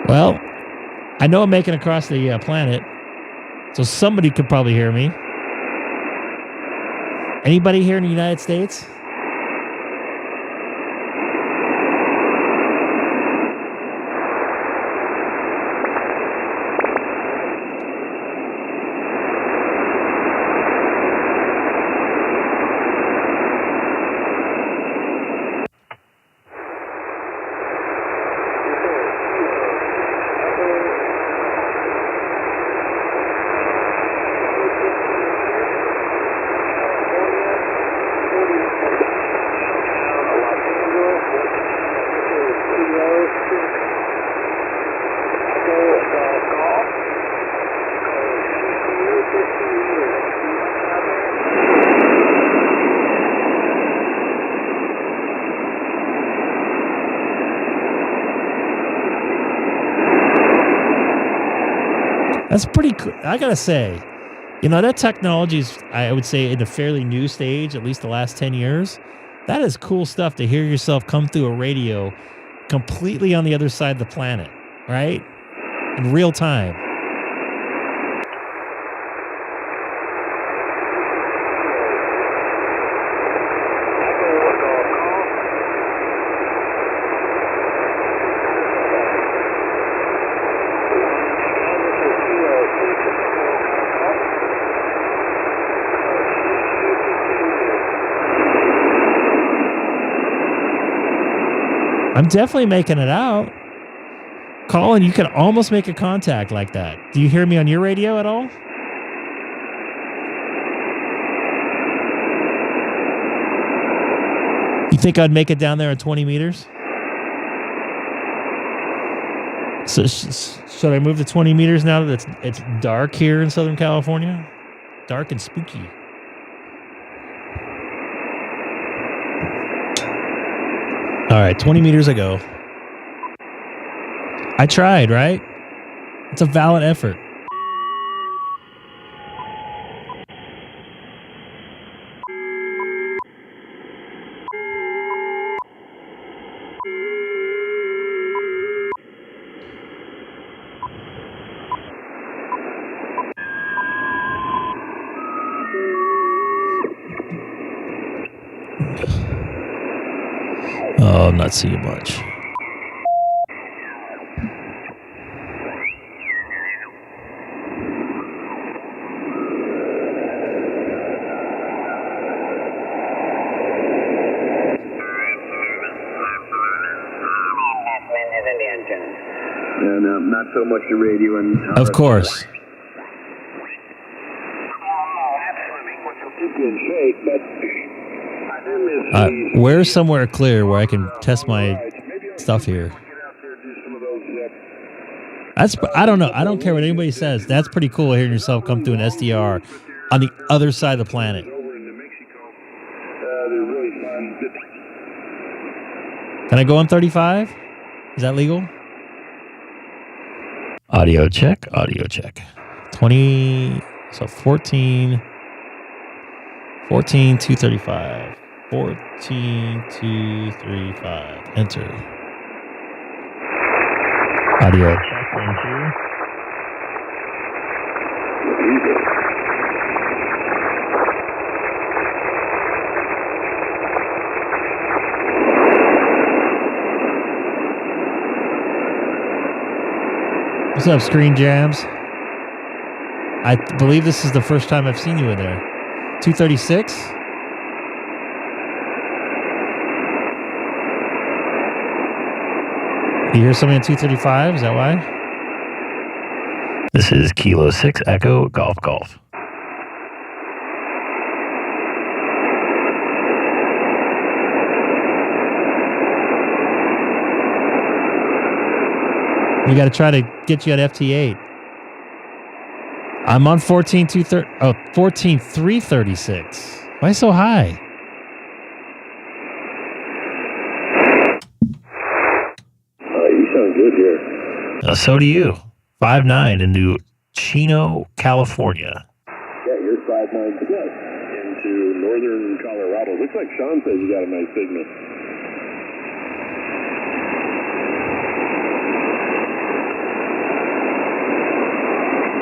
Well, I know I'm making across the planet, so somebody could probably hear me. Anybody here in the United States? That's pretty cool. I gotta say, that technology is, I would say, in a fairly new stage, at least the last 10 years. That is cool stuff to hear yourself come through a radio completely on the other side of the planet, right? In real time. I'm definitely making it out. Colin, you can almost make a contact like that. Do you hear me on your radio at all? You think I'd make it down there at 20 meters? So should I move to 20 meters now that it's dark here in Southern California? Dark and spooky. All right, 20 meters ago. I tried, right? It's a valid effort. Oh, I'm not seeing much. No, not so much the radio and... Of course. Where's somewhere clear where I can test my stuff here? I don't know. I don't care what anybody says. That's pretty cool hearing yourself come through an SDR on the other side of the planet. Can I go on 35? Is that legal? Audio check. 20, so 14, 235. 14235. Enter. Audio check. 1, 2. What's up, Screen Jams? I believe this is the first time I've seen you in there. 236? You hear something at 235? Is that why? This is Kilo 6 Echo Golf Golf. We got to try to get you at FT8. I'm on 14.336. Why so high? You sound good here. So do you. 5'9" into Chino, California. Yeah, you're 5'9" to go into northern Colorado. Looks like Sean says you got a nice signal.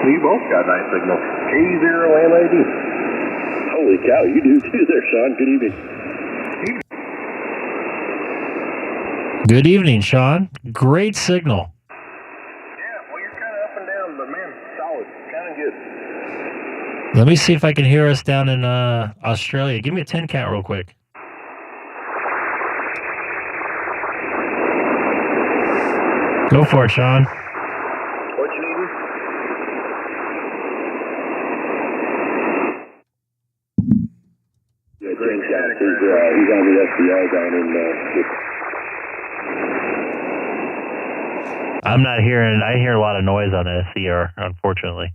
You both got nice signal. K0MAD. Holy cow, you do too there, Sean. Good evening. Good evening, Sean. Great signal. Yeah, well, you're kind of up and down, but man, solid. Kind of good. Let me see if I can hear us down in Australia. Give me a 10 count real quick. Go for it, Sean. What you needing? Yeah, James Static is he's on the SDR down in I'm not hearing. I hear a lot of noise on the SCR, unfortunately.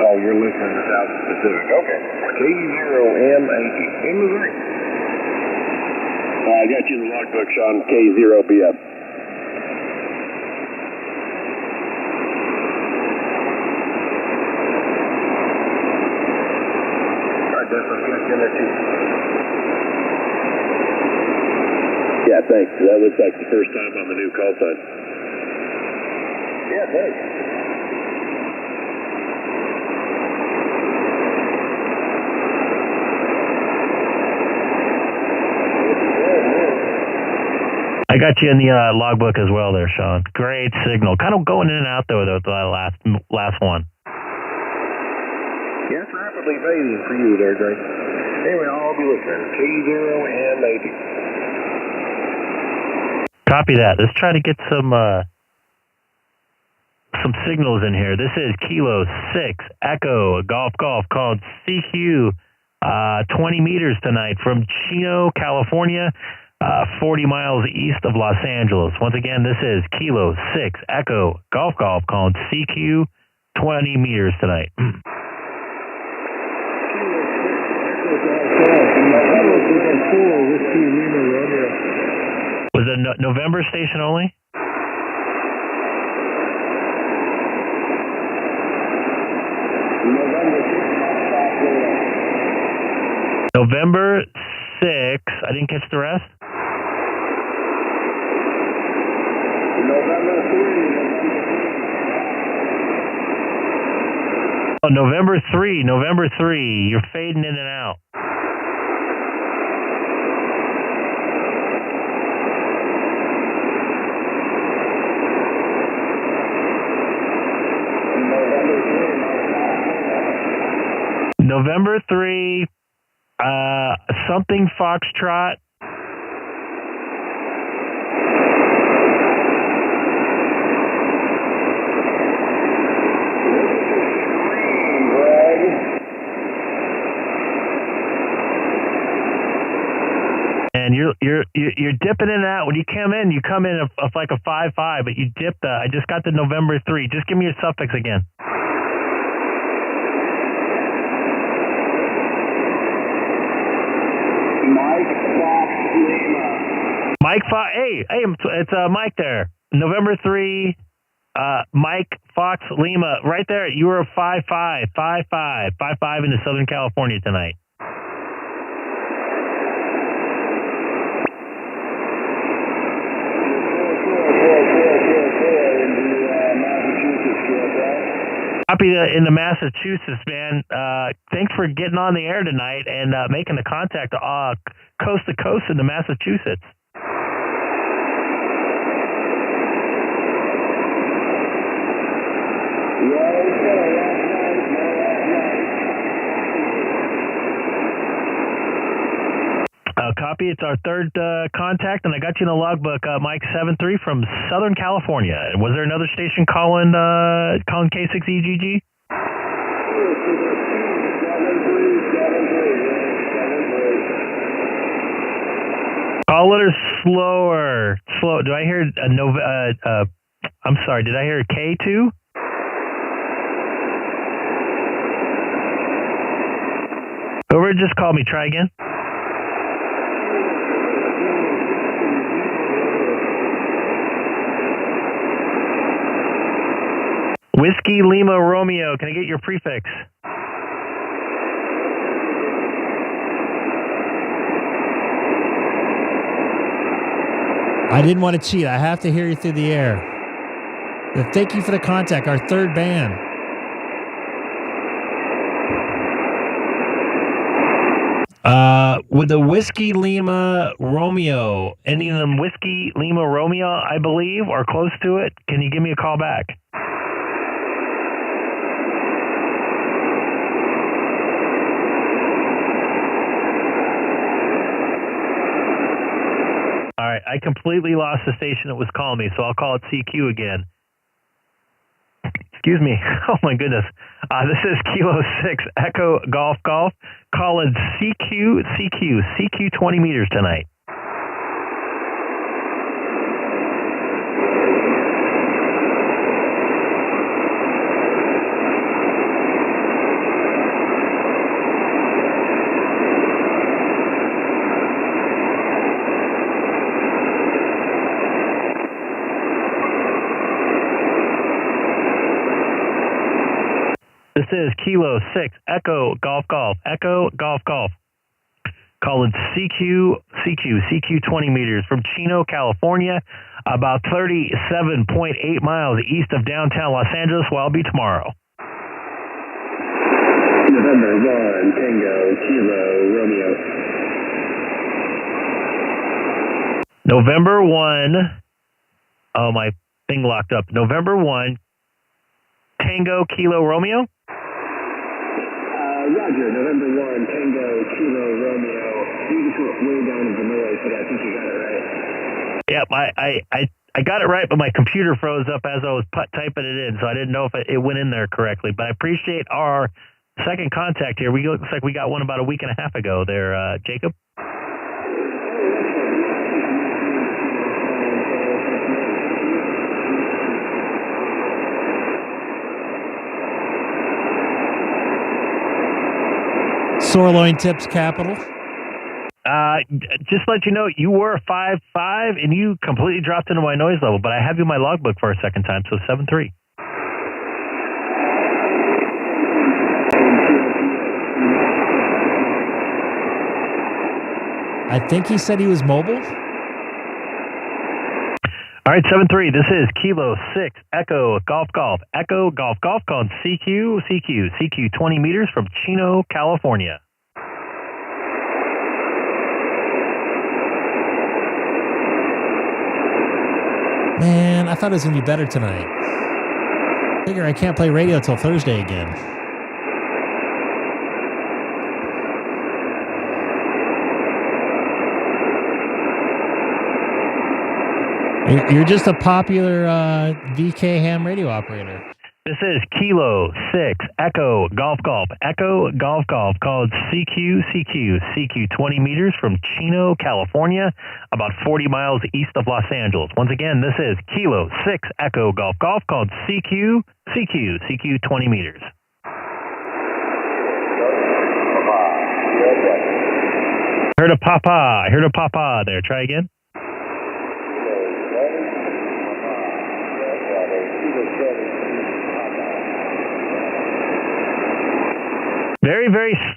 Oh, you're listening to South Pacific. Okay. K0MAD in Missouri. I got you in the logbook, Sean. K0BF. Alright, definitely got you in there too. Yeah, thanks. That looks like the first time on the new call sign. Yeah, thanks. I got you in the logbook as well there, Sean. Great signal. Kind of going in and out, though, the last one. Yeah, it's rapidly fading for you there, Greg. Anyway, I'll be listening. K0MAD. Copy that. Let's try to get some signals in here. This is Kilo 6 Echo Golf Golf called CQ 20 meters tonight from Chino, California, 40 miles east of Los Angeles. Once again, this is Kilo 6 Echo Golf Golf called CQ 20 meters tonight. Was it November station only? November 6. I didn't catch the rest. Oh, November 3. November 3. You're fading in and out. November 3, something Foxtrot. And you're dipping in and out. When you come in like a 5-5, but you dip the. I just got the November 3. Just give me your suffix again. Mike Fox. Hey, it's Mike there. November 3. Mike Fox Lima, right there. You were a 5-5 into Southern California tonight. Copy in the Massachusetts, man. Thanks for getting on the air tonight and making the contact coast to coast into Massachusetts. Copy. It's our third contact, and I got you in the logbook, Mike 73 from Southern California. Was there another station calling K6EGG? Call letters slower. Slow. Do I hear a I'm sorry. Did I hear a K2? Whoever just called me, try again. Whiskey Lima Romeo. Can I get your prefix? I didn't want to cheat. I have to hear you through the air. But thank you for the contact, our third band. With the Whiskey Lima Romeo, ending in Whiskey Lima Romeo, I believe, or close to it. Can you give me a call back? All right, I completely lost the station that was calling me, so I'll call it CQ again. Excuse me. Oh, my goodness. This is Kilo 6 Echo Golf Golf. Calling CQ 20 meters tonight. This is Kilo 6 Echo Golf Golf. Echo Golf Golf. Calling CQ 20 meters from Chino, California, about 37.8 miles east of downtown Los Angeles, where I'll be tomorrow. November 1, Tango, Kilo, Romeo. November 1. Oh, my thing locked up. November 1, Tango, Kilo, Romeo? Roger, November 1, Tango, Kilo, Romeo. You just went way down in the noise, but I think you got it right. Yep, I got it right, but my computer froze up as I was typing it in, so I didn't know if it went in there correctly. But I appreciate our second contact here. Looks like we got one about a week and a half ago there, Jacob. Sirloin Tips Capital. Just let you know, you were 5.5 and you completely dropped into my noise level, but I have you in my logbook for a second time, so 7.3. I think he said he was mobile. All right, 7.3. This is Kilo 6 Echo Golf Golf. Echo Golf Golf called CQ 20 meters from Chino, California. Man, I thought it was going to be better tonight. Figure I can't play radio till Thursday again. You're just a popular VK ham radio operator. This is Kilo 6 Echo Golf Golf. Echo Golf Golf called CQ 20 meters from Chino, California, about 40 miles east of Los Angeles. Once again, this is Kilo 6 Echo Golf Golf called CQ 20 meters. Heard a papa. I heard a papa there. Try again.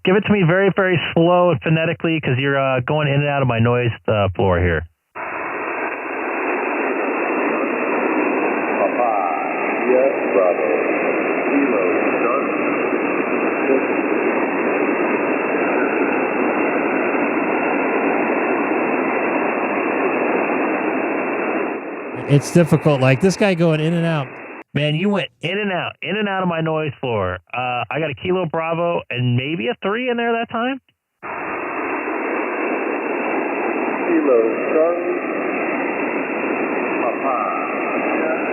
Give it to me very, very slow and phonetically because you're going in and out of my noise floor here. It's difficult. Like this guy going in and out. Man, you went in and out of my noise floor. I got a Kilo Bravo and maybe a 3 in there that time. Kilo Charlie. Papa.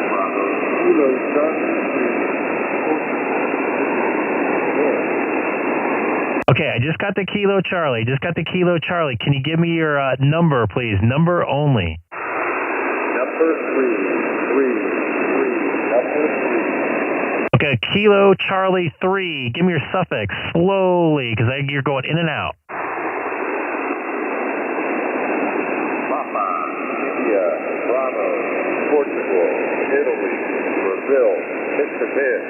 Bravo. Kilo Charlie. Okay, I just got the Kilo Charlie. Can you give me your number, please? Number only. Number 3. Number 3. Okay, Kilo Charlie 3. Give me your suffix slowly, because you're going in and out. Papa. India. Bravo. Portugal. Italy. Brazil. Mr. Bid.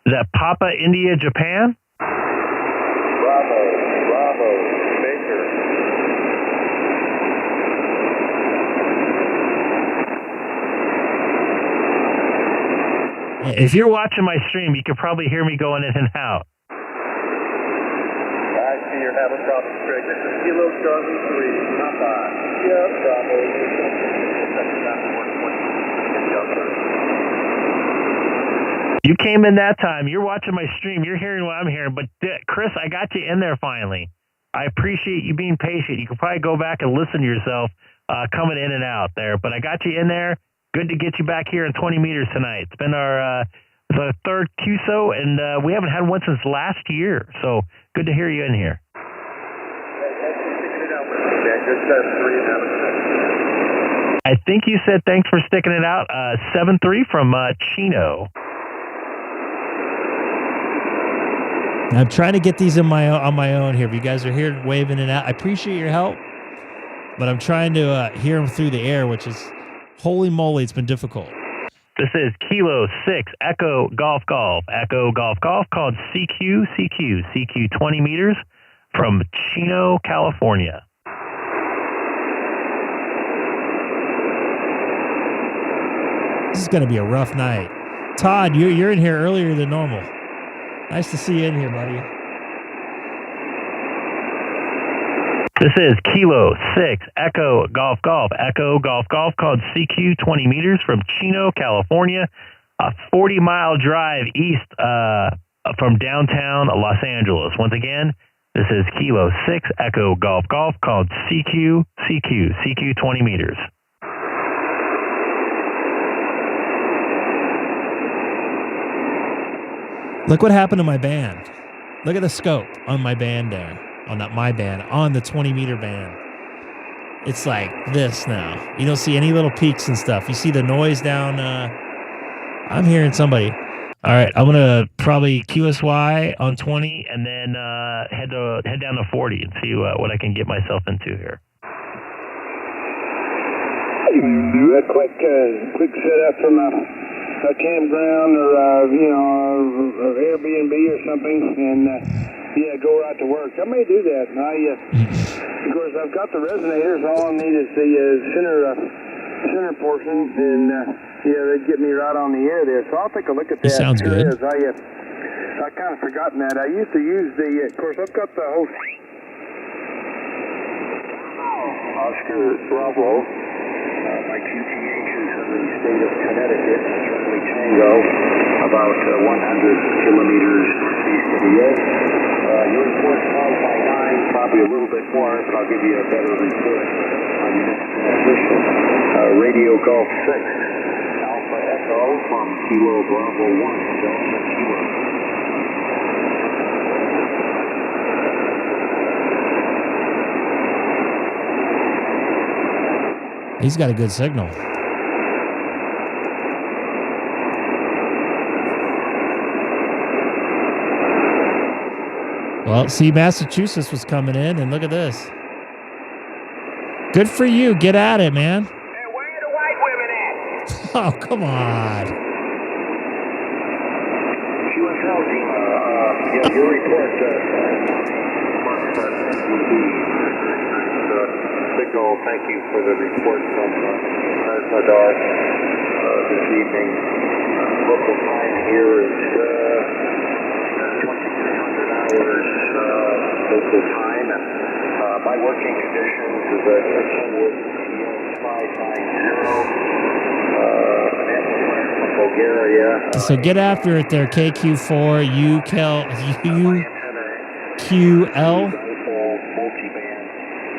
Is that Papa India Japan? Bravo. Baker. If you're watching my stream, you could probably hear me going in and out. I see you're having problems, Greg. This is Kilo Charlie 3. Papa. Yeah, Bravo. You came in that time. You're watching my stream. You're hearing what I'm hearing. But Chris, I got you in there finally. I appreciate you being patient. You could probably go back and listen to yourself coming in and out there. But I got you in there. Good to get you back here in 20 meters tonight. It's been our the third QSO, and we haven't had one since last year. So good to hear you in here. I think you said thanks for sticking it out. 7-3 from Chino. I'm trying to get these on my own here. If you guys are here waving it out, I appreciate your help, but I'm trying to hear them through the air, which is, holy moly, it's been difficult. This is Kilo 6 Echo Golf called CQ 20 meters from Chino, California. This is going to be a rough night. Todd, you're in here earlier than normal. Nice to see you in here, buddy. This is Kilo 6 Echo Golf called CQ 20 meters from Chino, California. A 40-mile drive east from downtown Los Angeles. Once again, this is Kilo 6 Echo Golf called CQ 20 meters. Look what happened to my band. Look at the scope on my band there. On not my band, on the 20-meter band. It's like this now. You don't see any little peaks and stuff. You see the noise down. I'm hearing somebody. All right, I'm going to probably QSY on 20 and then head down to 40 and see what I can get myself into here. Do a quick setup from a campground or or Airbnb or something, and go right to work. I may do that. Of course, I've got the resonators. All I need is the center portion, and they get me right on the air there. So I'll take a look at that. This sounds good. I kind of forgotten that. I used to use the. Of course, I've got the whole Oscar Bravo. My QTH is in the state of Connecticut, Charlie Tango, about 100 kilometers east of the edge. Your report calls by 9, probably a little bit more, but I'll give you a better report on your next transition. Radio Golf 6, Alpha Echo from Kilo Bravo 1, Delta Kilo. He's got a good signal. Well, see, Massachusetts was coming in, and look at this. Good for you. Get at it, man. Hey, where are the white women at? Oh, come on. She was housing, your report, signal. Thank you for the report from Krasnodar this evening. Local time here is 2300 hours local time. And my working conditions is a Kenwood ES590, an amplifier from Bulgaria. So get after it there, KQ4 UQL.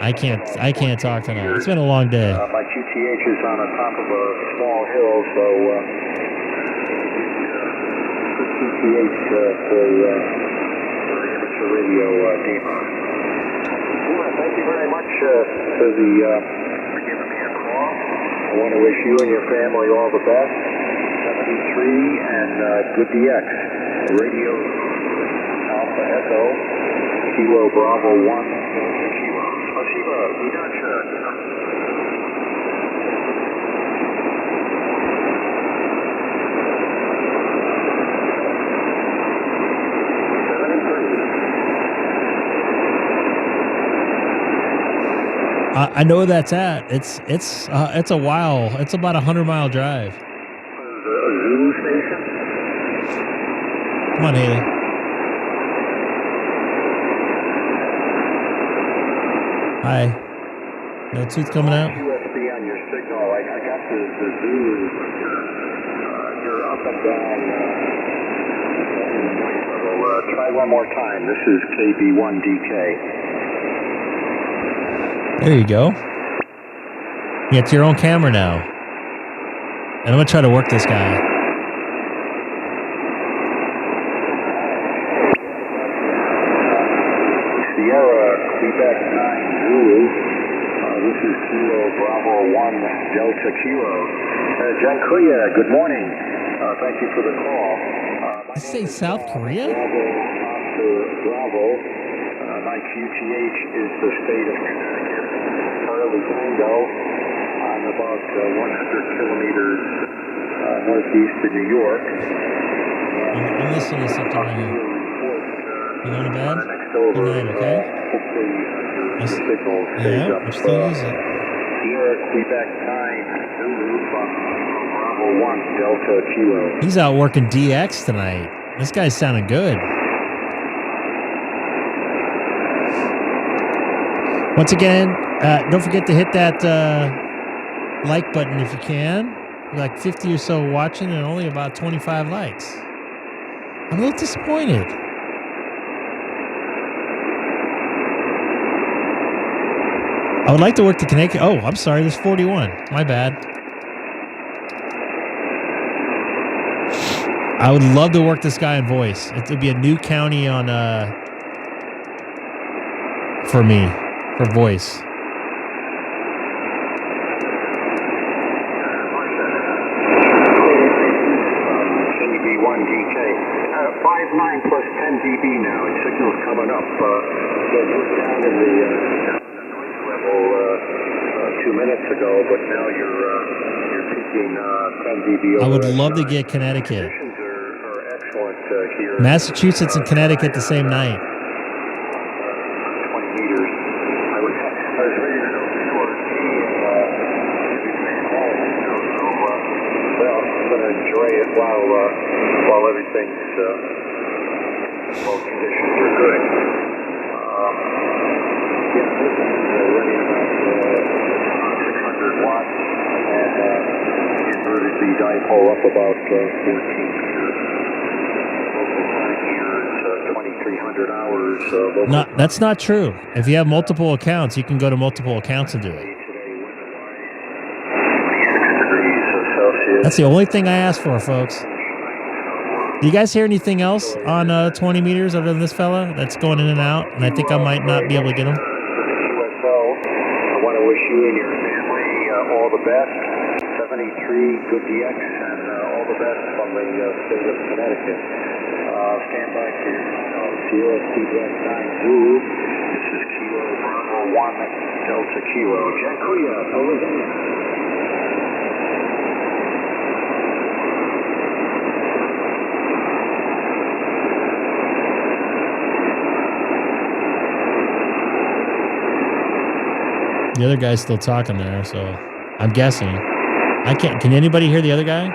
I can't talk tonight. It's been a long day. My QTH is on the top of a small hill, so good QTH for amateur radio DMR. Thank you very much for giving me a call. I want to wish you and your family all the best. 73 and good DX. Radio Alpha Echo, Kilo Bravo 1, Kilo. Спасибо, удачи. I know where that's at. It's a while. It's about 100-mile drive. Zulu station. Come on, Haley. Hi. No tooth coming out? USB on your signal. I got the Zulu, but you're up and down in the noise level. Try one more time. This is KB1DK. There you go. Yeah, it's your own camera now. And I'm going to try to work this guy. Sierra, Quebec 9 Zulu. This is Kilo Bravo 1 Delta Kilo. Jan Kuya, good morning. Thank you for the call. Did you say South Korea? Bravo. My QTH is the state of Connecticut. Charlie Tango. I'm about 100 kilometers northeast of New York. I'm listening to something right here. You going to bed? Good night, okay? I'm still using it. Sierra, Quebec 9, Zulu from Bravo 1, Delta Kilo. He's out working DX tonight. This guy's sounding good. Once again, don't forget to hit that like button if you can. Like 50 or so watching and only about 25 likes. I'm a little disappointed. I would like to work the Connecticut. Oh, I'm sorry. There's 41. My bad. I would love to work this guy in voice. It would be a new county on for me for voice. KB1DK. 5.9 plus 10 dB now. The signal's coming up. It was down in the noise level 2 minutes ago, but now you're peaking 10 dB. I would love to get Connecticut. Conditions are excellent here. Massachusetts and Connecticut the same night. 20 meters. I was ready to know before well, I'm going to enjoy it while everything's while conditions are good. Yeah, this is running about 600 watts and inverted the dipole up about 14 meters. Local time here is 2,300 hours. No, that's not true. If you have multiple accounts, you can go to multiple accounts and do it. That's the only thing I asked for, folks. Do you guys hear anything else on 20 meters other than this fella that's going in and out? And I think I might not be able to get him. I want to wish you and your family all the best. 73, good DX, and all the best from the state of Connecticut. Stand by for your Sierra Quebec 9 Zulu. This is Kilo Bravo 1 Delta Kilo. Jankuya, over. The other guy's still talking there, so I'm guessing. I can't. Can anybody hear the other guy?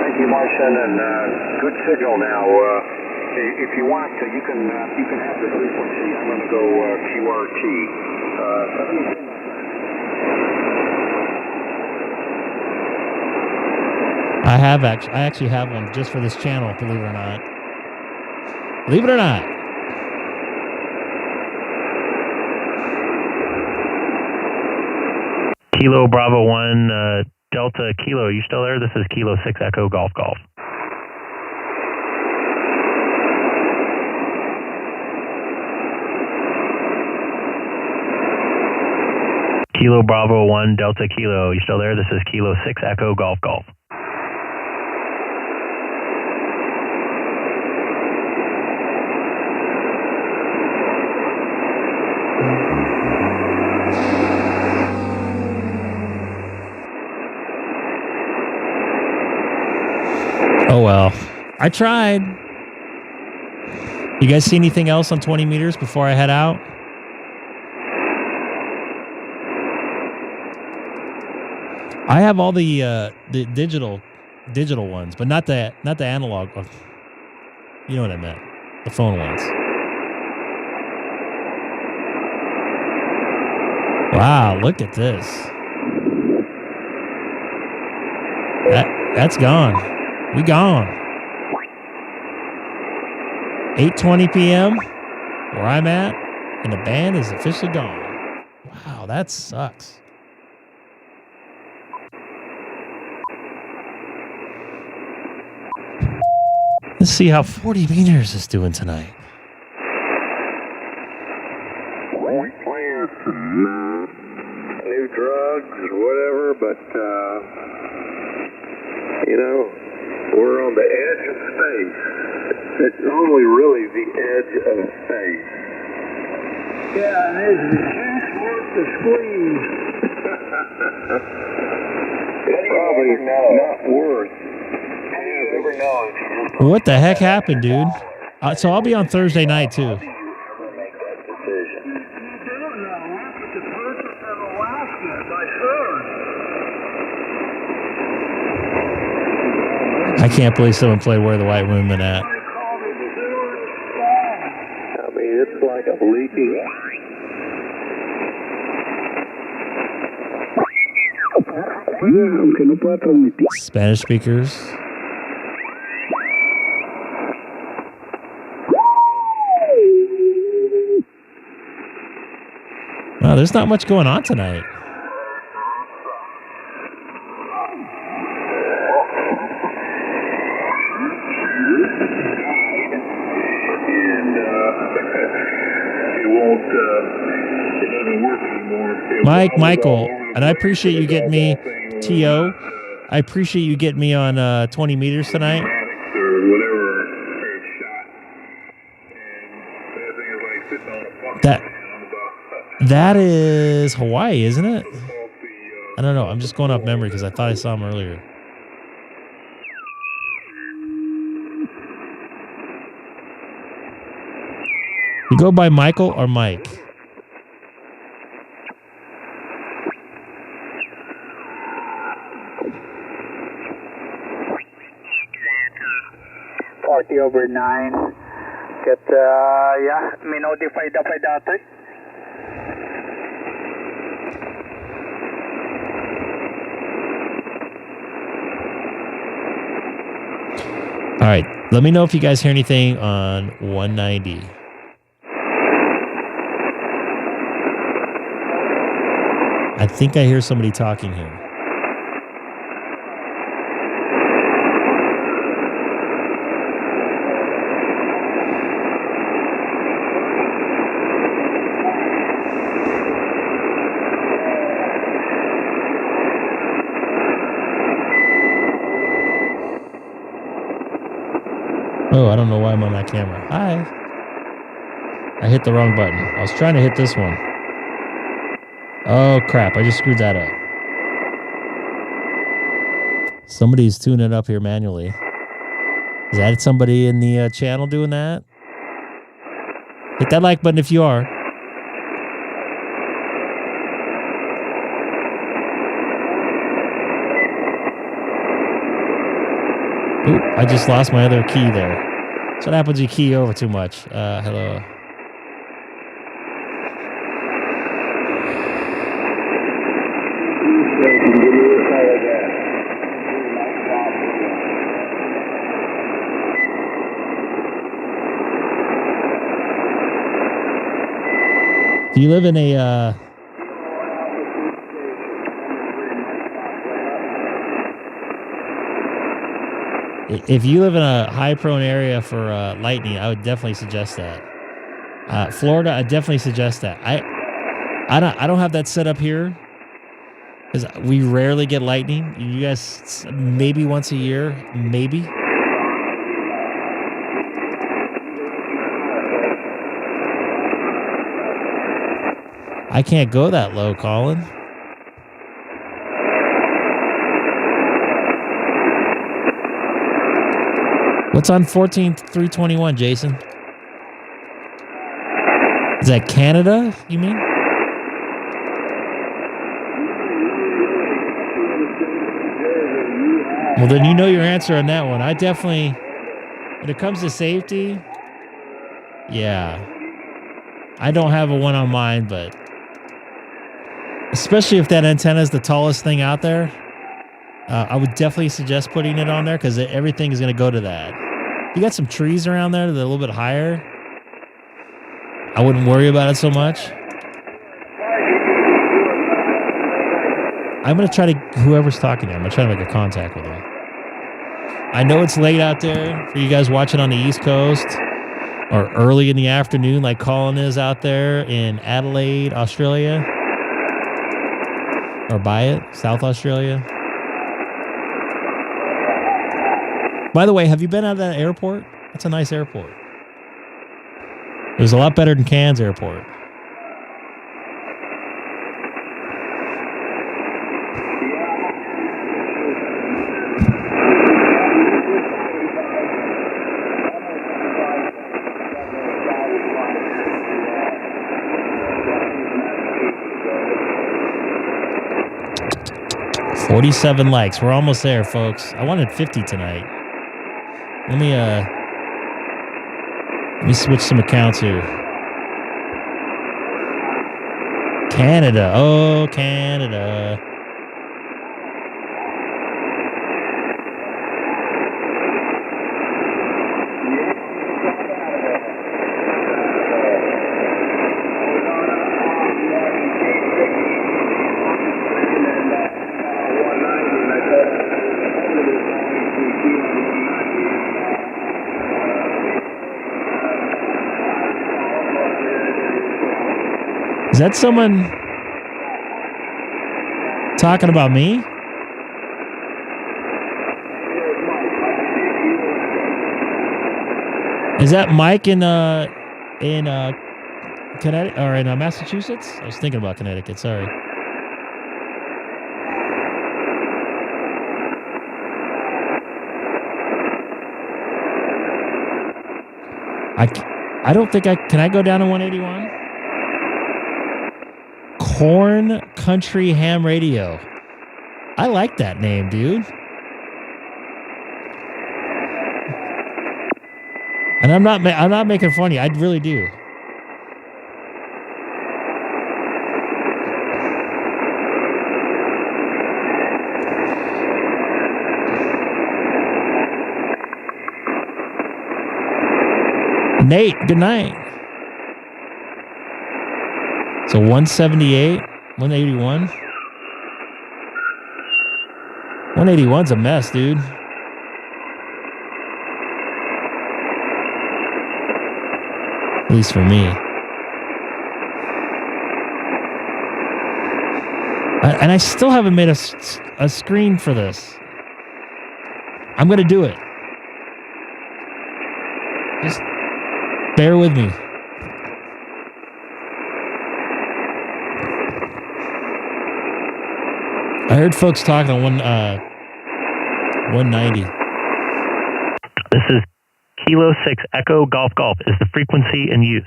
Thank you, Mark. Carson, and good signal now. If you want, you can have the frequency. I'm going to go QRT. I actually have one just for this channel, believe it or not. Believe it or not. Kilo Bravo 1 Delta Kilo, are you still there? This is Kilo 6 Echo Golf Golf. Kilo Bravo 1 Delta Kilo, you still there? This is Kilo 6 Echo Golf Golf. Oh, well. I tried. You guys see anything else on 20 meters before I head out? I have all the digital ones, but not the analog. You know what I meant. The phone ones. Wow, look at this. That's gone. We gone. 8:20 p.m. where I'm at, and the band is officially gone. Wow, that sucks. Let's see how 40 meters is doing tonight. New drugs or whatever, but we're on the edge of space. It's only really the edge of space. Yeah, and it's the juice worth the squeeze. It's probably not worth. How do you ever know if you just What the heck happened, dude? So I'll be on Thursday night, too. ever make that decision? You don't know. It's the purchase of Alaska by Third. I can't believe someone played Where the White Women At. They called it Seward Song. I mean, it's like a leaking. Spanish speakers. Wow, there's not much going on tonight. And it won't, it doesn't work anymore. Michael, and I appreciate you getting me, T.O., I appreciate you getting me on 20 meters tonight. Or whatever it's shot. And that thing is like sitting on a bucket. That is Hawaii, isn't it? I don't know. I'm just going off memory because I thought I saw him earlier. You go by Michael or Mike? Party over 9. Get, may notify dati. All right. Let me know if you guys hear anything on 190. I think I hear somebody talking here. Oh, I don't know why I'm on that camera. Hi. I hit the wrong button. I was trying to hit this one. Oh, crap. I just screwed that up. Somebody's tuning it up here manually. Is that somebody in the channel doing that? Hit that like button if you are. Oop, I just lost my other key there. That's what happens when you key over too much. Hello. Do you live in a if you live in a high prone area for lightning, I would definitely suggest that. Florida, I definitely suggest that. I don't have that set up here because we rarely get lightning. You guys, maybe once a year, maybe. I can't go that low, Colin. What's on 14.321, Jason? Is that Canada, you mean? Well, then you know your answer on that one. I definitely, when it comes to safety, yeah. I don't have a one on mine, but especially if that antenna is the tallest thing out there, I would definitely suggest putting it on there because everything is going to go to that. If you got some trees around there that are a little bit higher, I wouldn't worry about it so much. I'm going to try to, whoever's talking to him, I'm going to try to make a contact with him. I know it's late out there for you guys watching on the East Coast or early in the afternoon like Colin is out there in Adelaide, Australia. Or Byett, South Australia. By the way, have you been out of that airport? That's a nice airport. It was a lot better than Cairns Airport. $47 likes. We're almost there, folks. I wanted 50 tonight. Let me switch some accounts here. Canada. Oh, Canada. Is that someone talking about me? Is that Mike in Connecticut or in Massachusetts? I was thinking about Connecticut. Sorry. I don't think can I go down to 181? Corn Country Ham Radio. I like that name, dude. And I'm not making fun of you. I really do. Nate, good night. So 178, 181. 181's a mess, dude. At least for me. And I still haven't made a screen for this. I'm going to do it. Just bear with me. I heard folks talking on 190. This is Kilo 6 Echo Golf Golf is the frequency in use.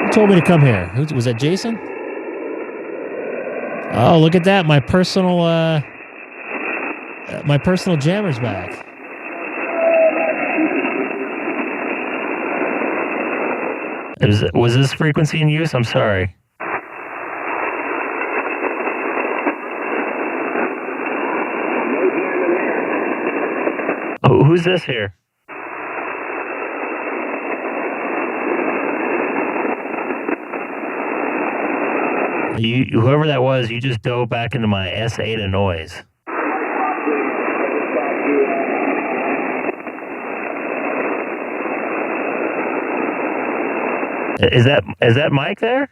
Who told me to come here? Was that Jason? Oh, look at that! My personal jammer's back. Was this frequency in use? I'm sorry. Oh, who's this here? Whoever that was, you just dove back into my S8 of noise. Is that Mike there?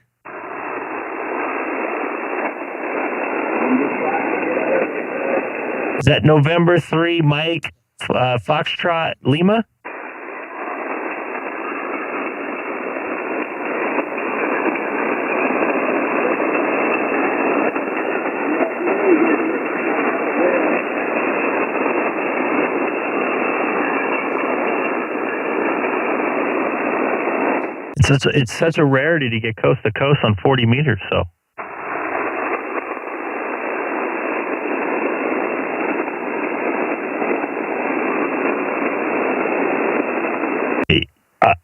Is that November 3 Mike Foxtrot Lima? It's such a rarity to get coast to coast on 40 meters, so.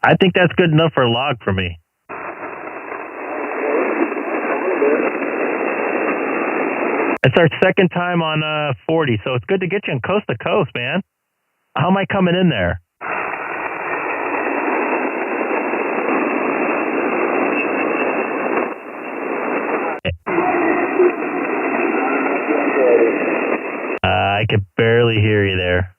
I think that's good enough for a log for me. It's our second time on 40, so it's good to get you on coast to coast, man. How am I coming in there? I could barely hear you there.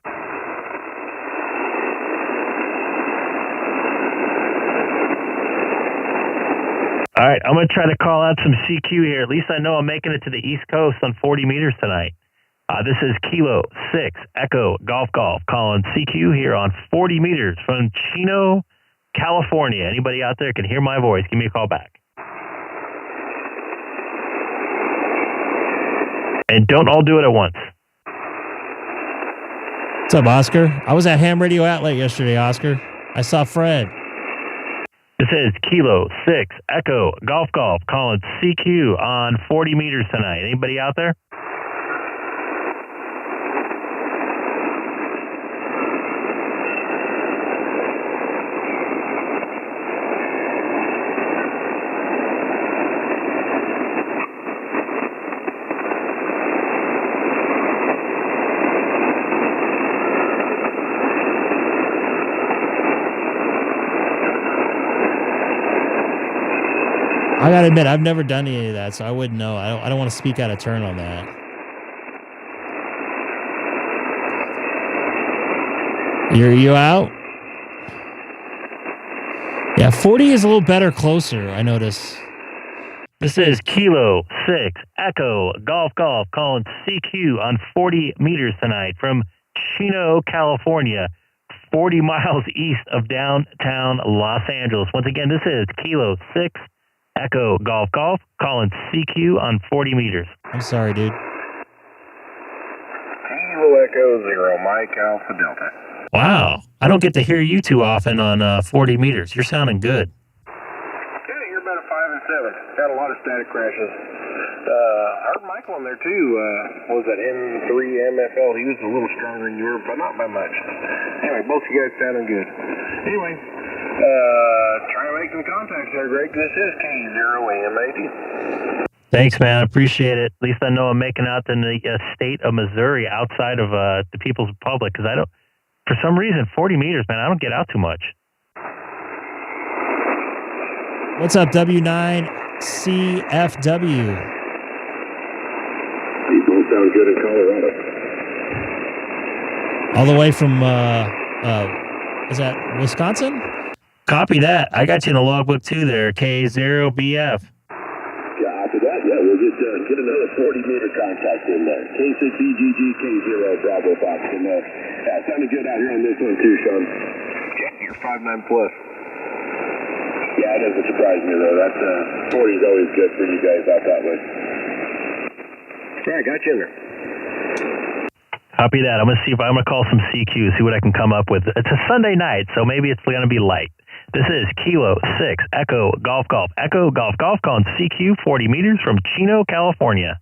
All right, I'm going to try to call out some CQ here. At least I know I'm making it to the East Coast on 40 meters tonight. This is Kilo 6 Echo Golf calling CQ here on 40 meters from Chino, California. Anybody out there can hear my voice, give me a call back. And don't all do it at once. What's up, Oscar? I was at Ham Radio Outlet yesterday, Oscar. I saw Fred. This is Kilo 6 Echo Golf calling CQ on 40 meters tonight. Anybody out there? I gotta admit, I've never done any of that, so I wouldn't know. I don't want to speak out of turn on that. You out? Yeah, 40 is a little better closer, I notice. This is Kilo 6 Echo Golf calling CQ on 40 meters tonight from Chino, California, 40 miles east of downtown Los Angeles. Once again, this is Kilo 6 Echo Golf calling CQ on 40 meters. I'm sorry, dude. Kilo Echo 0, Mike Alpha Delta. Wow. I don't get to hear you too often on 40 meters. You're sounding good. Yeah, you're about a 5 and 7. Got a lot of static crashes. I heard Michael on there too. What was that, N3 MFL? He was a little stronger than you were, but not by much. Anyway, both you guys sounding good. Anyway, try to make some contacts there, Greg. This is K0AM80. Thanks, man. I appreciate it. At least I know I'm making out in the state of Missouri outside of the People's Republic, because I don't, for some reason, 40 meters, man, I don't get out too much. What's up, W9CFW? You both sound good in Colorado. All the way from, is that Wisconsin? Copy that. I got you in the logbook too there, K0BF. After that, yeah, we'll just get another 40-meter contact in there. K6EGG, K0, Bravo, Fox, and sounding good out here on this one too, Sean. Yeah, you're 5'9" plus. Yeah, it doesn't surprise me though. That's 40 is always good for you guys out that way. All right, got you in there. Copy that. I'm gonna call some CQ, see what I can come up with. It's a Sunday night, so maybe it's gonna be light. This is Kilo 6 Echo Golf Echo Golf calling CQ 40 meters from Chino, California.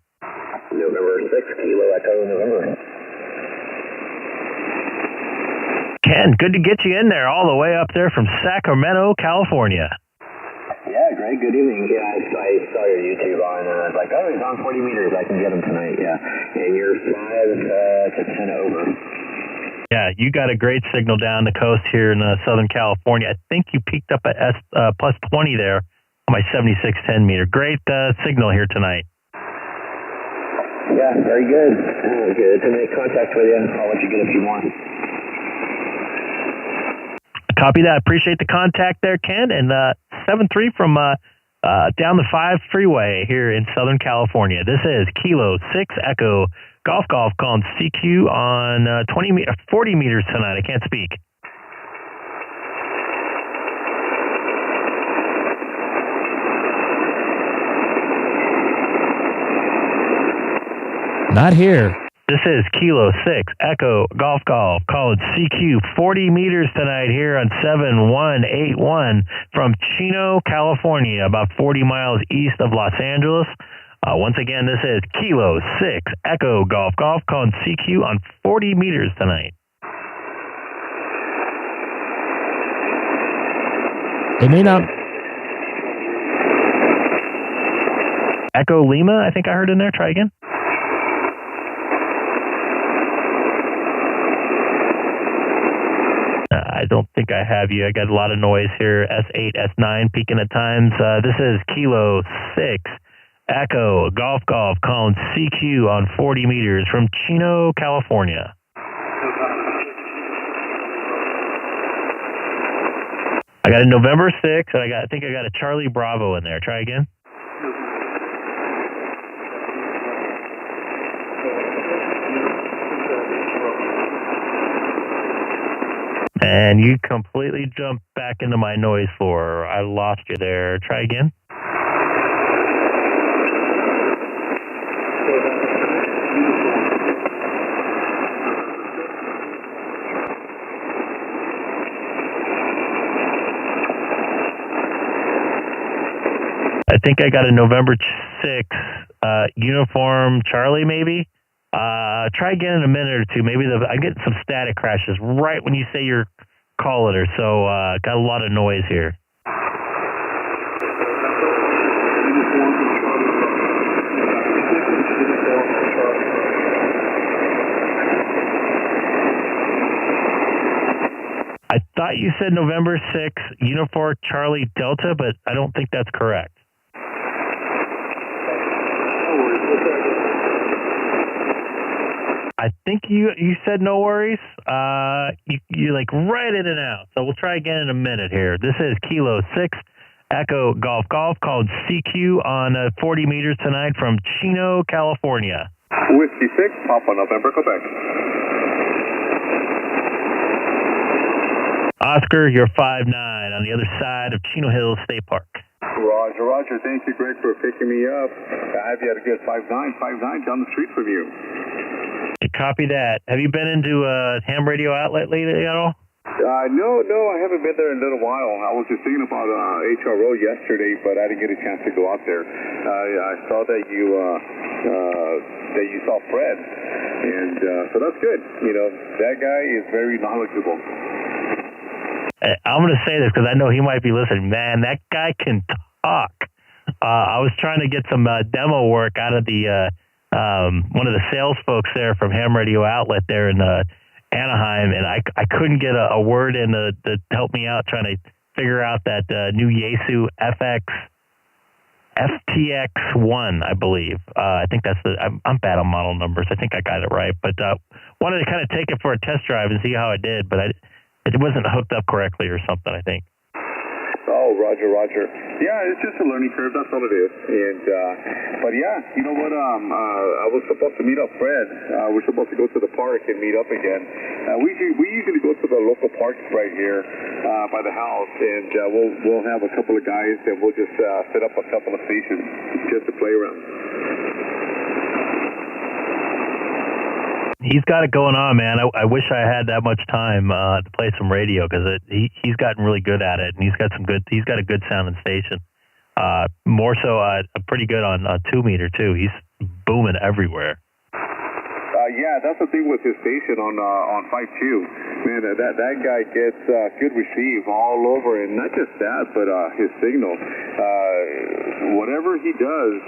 November 6, Kilo Echo November. Ken, good to get you in there all the way up there from Sacramento, California. Yeah, Greg, good evening. Yeah, I saw your YouTube on, I was like, oh, he's on 40 meters. I can get him tonight, yeah. And you're 5 to 10 over. Yeah, you got a great signal down the coast here in Southern California. I think you peaked up at plus 20 there on my 7610 meter. Great signal here tonight. Yeah, very good. Good to make contact with you. I'll let you get a few more. Copy that. Appreciate the contact there, Ken. And 7-3 from down the 5 freeway here in Southern California. This is Kilo 6 Echo Golf calling CQ on 40 meters tonight. I can't speak. Not here. This is Kilo 6 Echo Golf calling CQ 40 meters tonight here on 7181 from Chino, California, about 40 miles east of Los Angeles. Once again, this is Kilo 6 Echo Golf calling CQ on 40 meters tonight. They may not. Echo Lima, I think I heard in there. Try again. I don't think I have you. I got a lot of noise here. S8, S9 peaking at times. This is Kilo 6 Echo Golf calling CQ on 40 meters from Chino, California. I got a November 6, and I think I got a Charlie Bravo in there. Try again. And you completely jumped back into my noise floor. I lost you there. Try again. I think I got a November 6 uniform Charlie, maybe. Try again in a minute or two. Maybe I get some static crashes right when you say your call letter. So got a lot of noise here. I thought you said November 6 uniform Charlie Delta, but I don't think that's correct. I think you said no worries. You like right in and out. So we'll try again in a minute here. This is Kilo 6 Echo Golf called CQ on 40 meters tonight from Chino, California. Whiskey 6, Papa November, Quebec. Oscar, you're 5'9" on the other side of Chino Hills State Park. Roger. Thank you, Greg, for picking me up. I have you at a good 5'9" down the street from you. Copy that. Have you been into a ham radio outlet lately at all? No, I haven't been there in a little while. I was just thinking about HRO yesterday, but I didn't get a chance to go out there. I saw that you saw Fred, and so that's good. You know, that guy is very knowledgeable. I'm going to say this because I know he might be listening. Man, that guy can talk. I was trying to get some demo work out of the one of the sales folks there from Ham Radio Outlet there in Anaheim, and I couldn't get a word in to help me out trying to figure out that new Yaesu FTX1, I believe. I think that's I'm bad on model numbers. I think I got it right, but wanted to kind of take it for a test drive and see how I did, but it wasn't hooked up correctly or something, I think. Oh, Roger. Yeah, it's just a learning curve. That's all it is. And but yeah, you know what? I was supposed to meet up Fred. We're supposed to go to the park and meet up again. We usually go to the local parks right here by the house, and we'll have a couple of guys, and we'll just set up a couple of stations just to play around. He's got it going on, man. I wish I had that much time to play some radio because he's gotten really good at it, and he's got a good sounding station. More so, pretty good on 2 meter too. He's booming everywhere. Yeah, that's the thing with his station on 5.2. Man, that guy gets good receive all over, and not just that, but his signal. Whatever he does,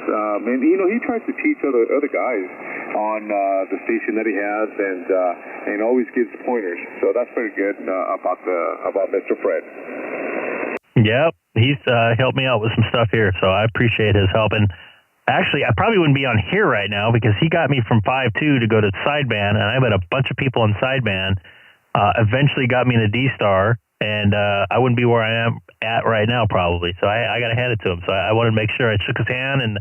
and he tries to teach other guys on the station that he has, and always gives pointers. So that's pretty good about Mr. Fred. Yep, he's helped me out with some stuff here, so I appreciate his help. And actually, I probably wouldn't be on here right now because he got me from 5.2 to go to sideband, and I met a bunch of people on sideband. Eventually got me in a DStar, and I wouldn't be where I am at right now probably. So I got to hand it to him. So I wanted to make sure I shook his hand and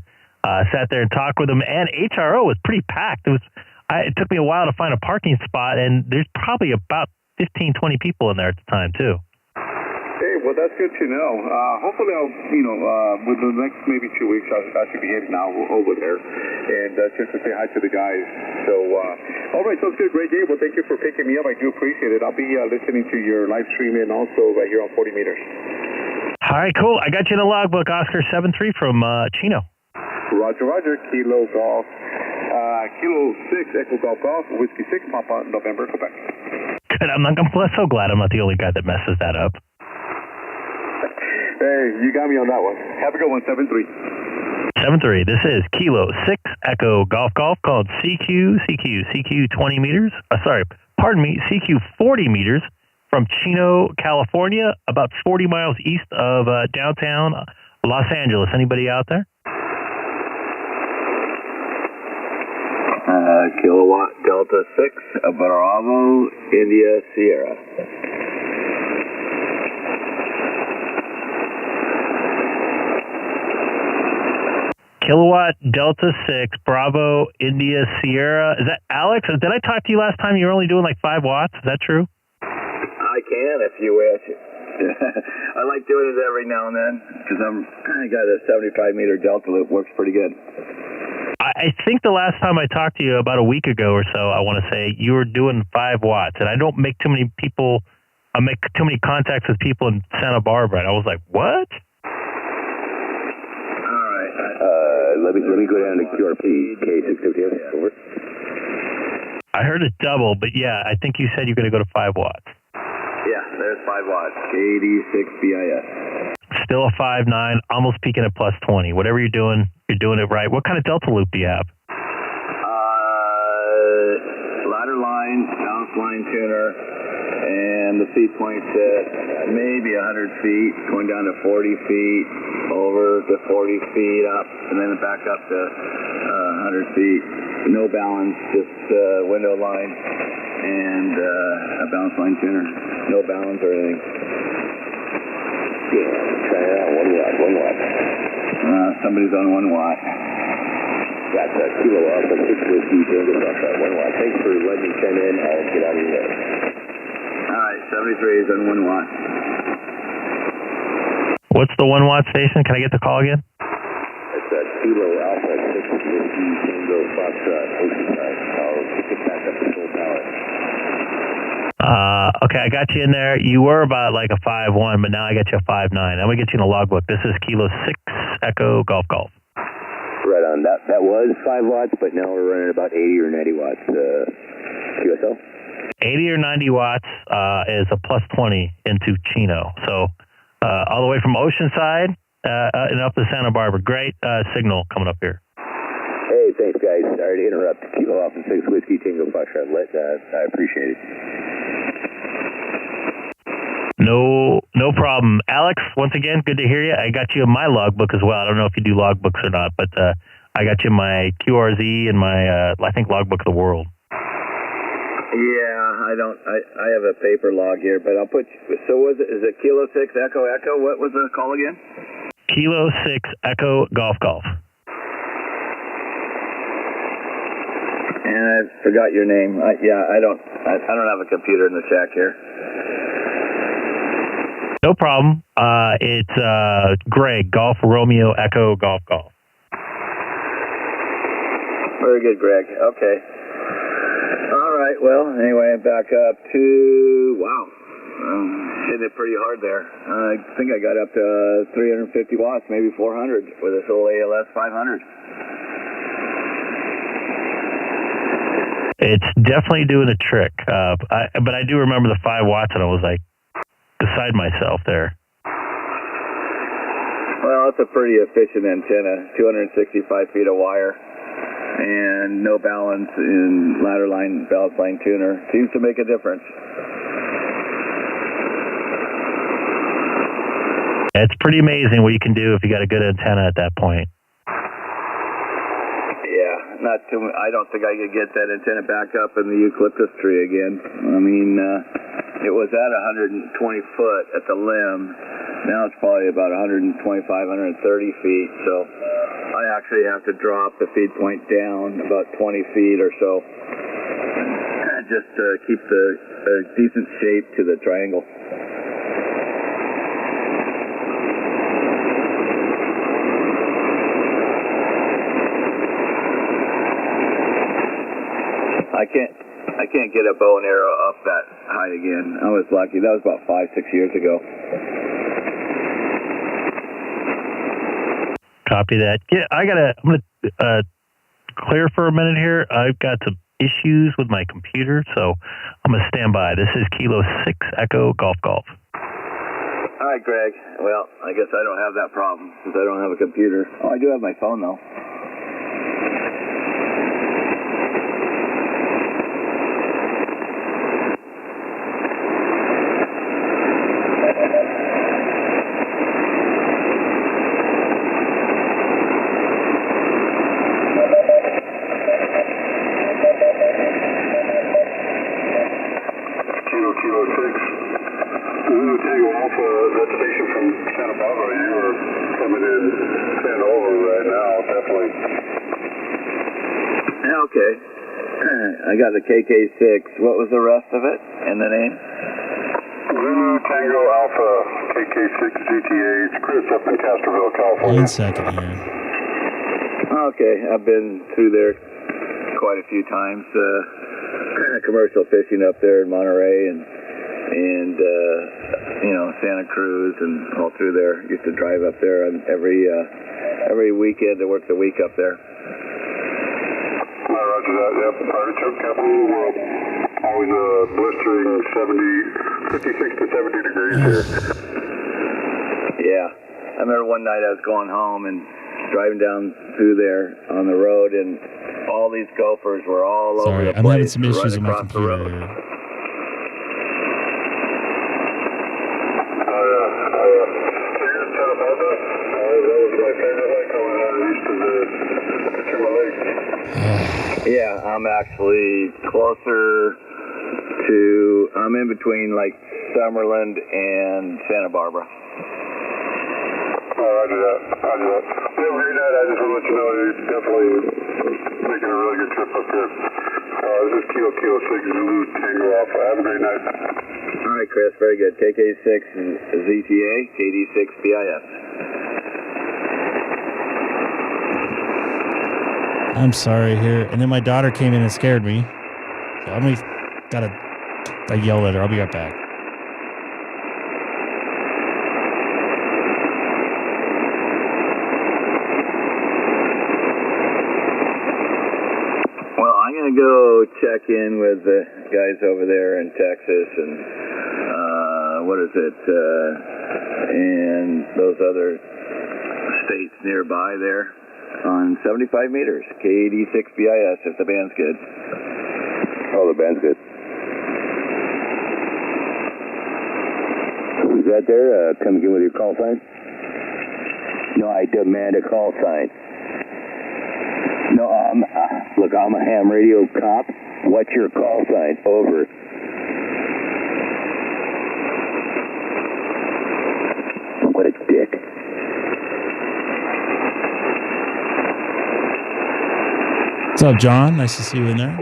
sat there and talked with him. And HRO was pretty packed. It took me a while to find a parking spot, and there's probably about 15, 20 people in there at the time too. Hey, well, that's good to know. Hopefully, I'll, within the next maybe 2 weeks, I should be heading now over there and just to say hi to the guys. So, all right, sounds good. Great, Gabe. Well, thank you for picking me up. I do appreciate it. I'll be listening to your live stream and also right here on 40 meters. All right, cool. I got you in the logbook, Oscar 73 from Chino. Roger, Roger. Kilo Golf. Kilo 6, Echo Golf Golf, Whiskey 6, Papa, November, Quebec. Good. I'm so glad I'm not the only guy that messes that up. Hey, you got me on that one. Have a good one, 7-3. 7-3. This is Kilo 6 Echo Golf Golf called CQ 20 meters. Pardon me, CQ 40 meters from Chino, California, about 40 miles east of downtown Los Angeles. Anybody out there? Kilowatt Delta 6, Bravo, India, Sierra. Kilowatt Delta 6, Bravo, India, Sierra. Is that Alex? Did I talk to you last time? You were only doing like 5 watts. Is that true? I can if you wish. I like doing it every now and then because I got a 75 meter Delta loop. Works pretty good. I think the last time I talked to you about a week ago or so, I want to say you were doing 5 watts, and I don't make too many people. I make too many contacts with people in Santa Barbara, and I was like, what? Let me go down to QRP, K6EGG, over. I heard it double, but yeah, I think you said you're going to go to 5 watts. Yeah, there's 5 watts, KD6 BIS. Still a 5.9, almost peaking at plus 20. Whatever you're doing it right. What kind of Delta loop do you have? Ladder line, balance line tuner, and the feed point's at maybe 100 feet, going down to 40 feet, over to 40 feet up, and then back up to 100 feet. No balance, just window line and a balance line tuner. No balance or anything. Yeah, try it out. 1 watt. Somebody's on 1 watt. That's a kilowatt from 6 whiskey Tango Foxtrot 1 watt. Thanks for letting me chime in. I'll get out of here. All right, 73 is on 1 watt. What's the 1 watt station? Can I get the call again? It's a Kilo Alpha 6 whiskey Tango Foxtrot Oceanside. I'll kick it back up to full power. Okay, I got you in there. You were about like a 5.1, but now I got you a 5.9. I'm going to get you in a logbook. This is Kilo 6 Echo Golf Golf. Right on. That was 5 watts, but now we're running about 80 or 90 watts QSL. 80 or 90 watts is a plus 20 into Chino. So all the way from Oceanside and up to Santa Barbara. Great signal coming up here. Hey, thanks, guys. Sorry to interrupt. Kilo Alpha 6 Whiskey Tango Foxtrot. I appreciate it. No problem. Alex, once again, good to hear you. I got you in my logbook as well. I don't know if you do logbooks or not, but I got you in my QRZ and my, I think, logbook of the world. Yeah, I have a paper log here, but I'll put, is it Kilo 6 Echo Echo? What was the call again? Kilo 6 Echo Golf Golf. And I forgot your name. I don't have a computer in the shack here. No problem. It's Greg, Golf Romeo Echo Golf Golf. Very good, Greg. Okay. All right. Well, anyway, I'm back up to, wow. Hitting it pretty hard there. I think I got up to 350 watts, maybe 400 with this old ALS 500. It's definitely doing a trick. But I do remember the 5 watts, and I was like beside myself there. Well, it's a pretty efficient antenna, 265 feet of wire, and no balance in balance line tuner. Seems to make a difference. It's pretty amazing what you can do if you got a good antenna at that point. Yeah, I don't think I could get that antenna back up in the eucalyptus tree again. I mean, it was at 120 foot at the limb. Now it's probably about 125, 130 feet. So I actually have to drop the feed point down about 20 feet or so, just to keep a decent shape to the triangle. I can't get a bow and arrow up that high again. I was lucky. That was about 5-6 years ago. Copy that. Yeah, I'm gonna clear for a minute here. I've got some issues with my computer, so I'm gonna stand by. This is Kilo 6 Echo Golf Golf. All right, Greg. Well, I guess I don't have that problem since I don't have a computer. Oh, I do have my phone though. Kilo 6. Lulu Tango Alpha, that's a station from Santa Barbara. You are coming in 10 over right now, definitely. Yeah, okay. I got the KK6. What was the rest of it and the name? Lulu Tango Alpha, K6EGG. It's Chris up in Castroville, California. 1 second here. Okay, I've been through there quite a few times. Commercial fishing up there in Monterey and Santa Cruz and all through there. Used to drive up there on every weekend. I worked a week up there. Roger that. Yep, artichoke capital of the world. Always blistering 56 to 70 degrees here. Yeah, I remember one night I was going home and driving down through there on the road, and all these gophers were all over the place. I'm having some issues right with my across the computer. road. So you're in Santa Barbara? That was my favorite lake going out east of the Chima Lake. Yeah, I'm actually closer to, I'm in between like Summerland and Santa Barbara. Roger that. Roger that. Well, great night. I just want to let you know you're definitely making a really good trip up here. This is Kilo 6 Zulu Tango Alpha. Have a great night. All right, Chris. Very good. KK6 ZTA, KD6 BIS. I'm sorry here. And then my daughter came in and scared me. So I yelled at her. I'll be right back. Well, I'm going to go check in with the guys over there in Texas and and those other states nearby there on 75 meters, KD6 BIS, if the band's good. Oh, the band's good. Who's that there? Come again with your call sign? No, I demand a call sign. No, look, I'm a ham radio cop. What's your call sign? Over. What a dick. What's up, John? Nice to see you in there.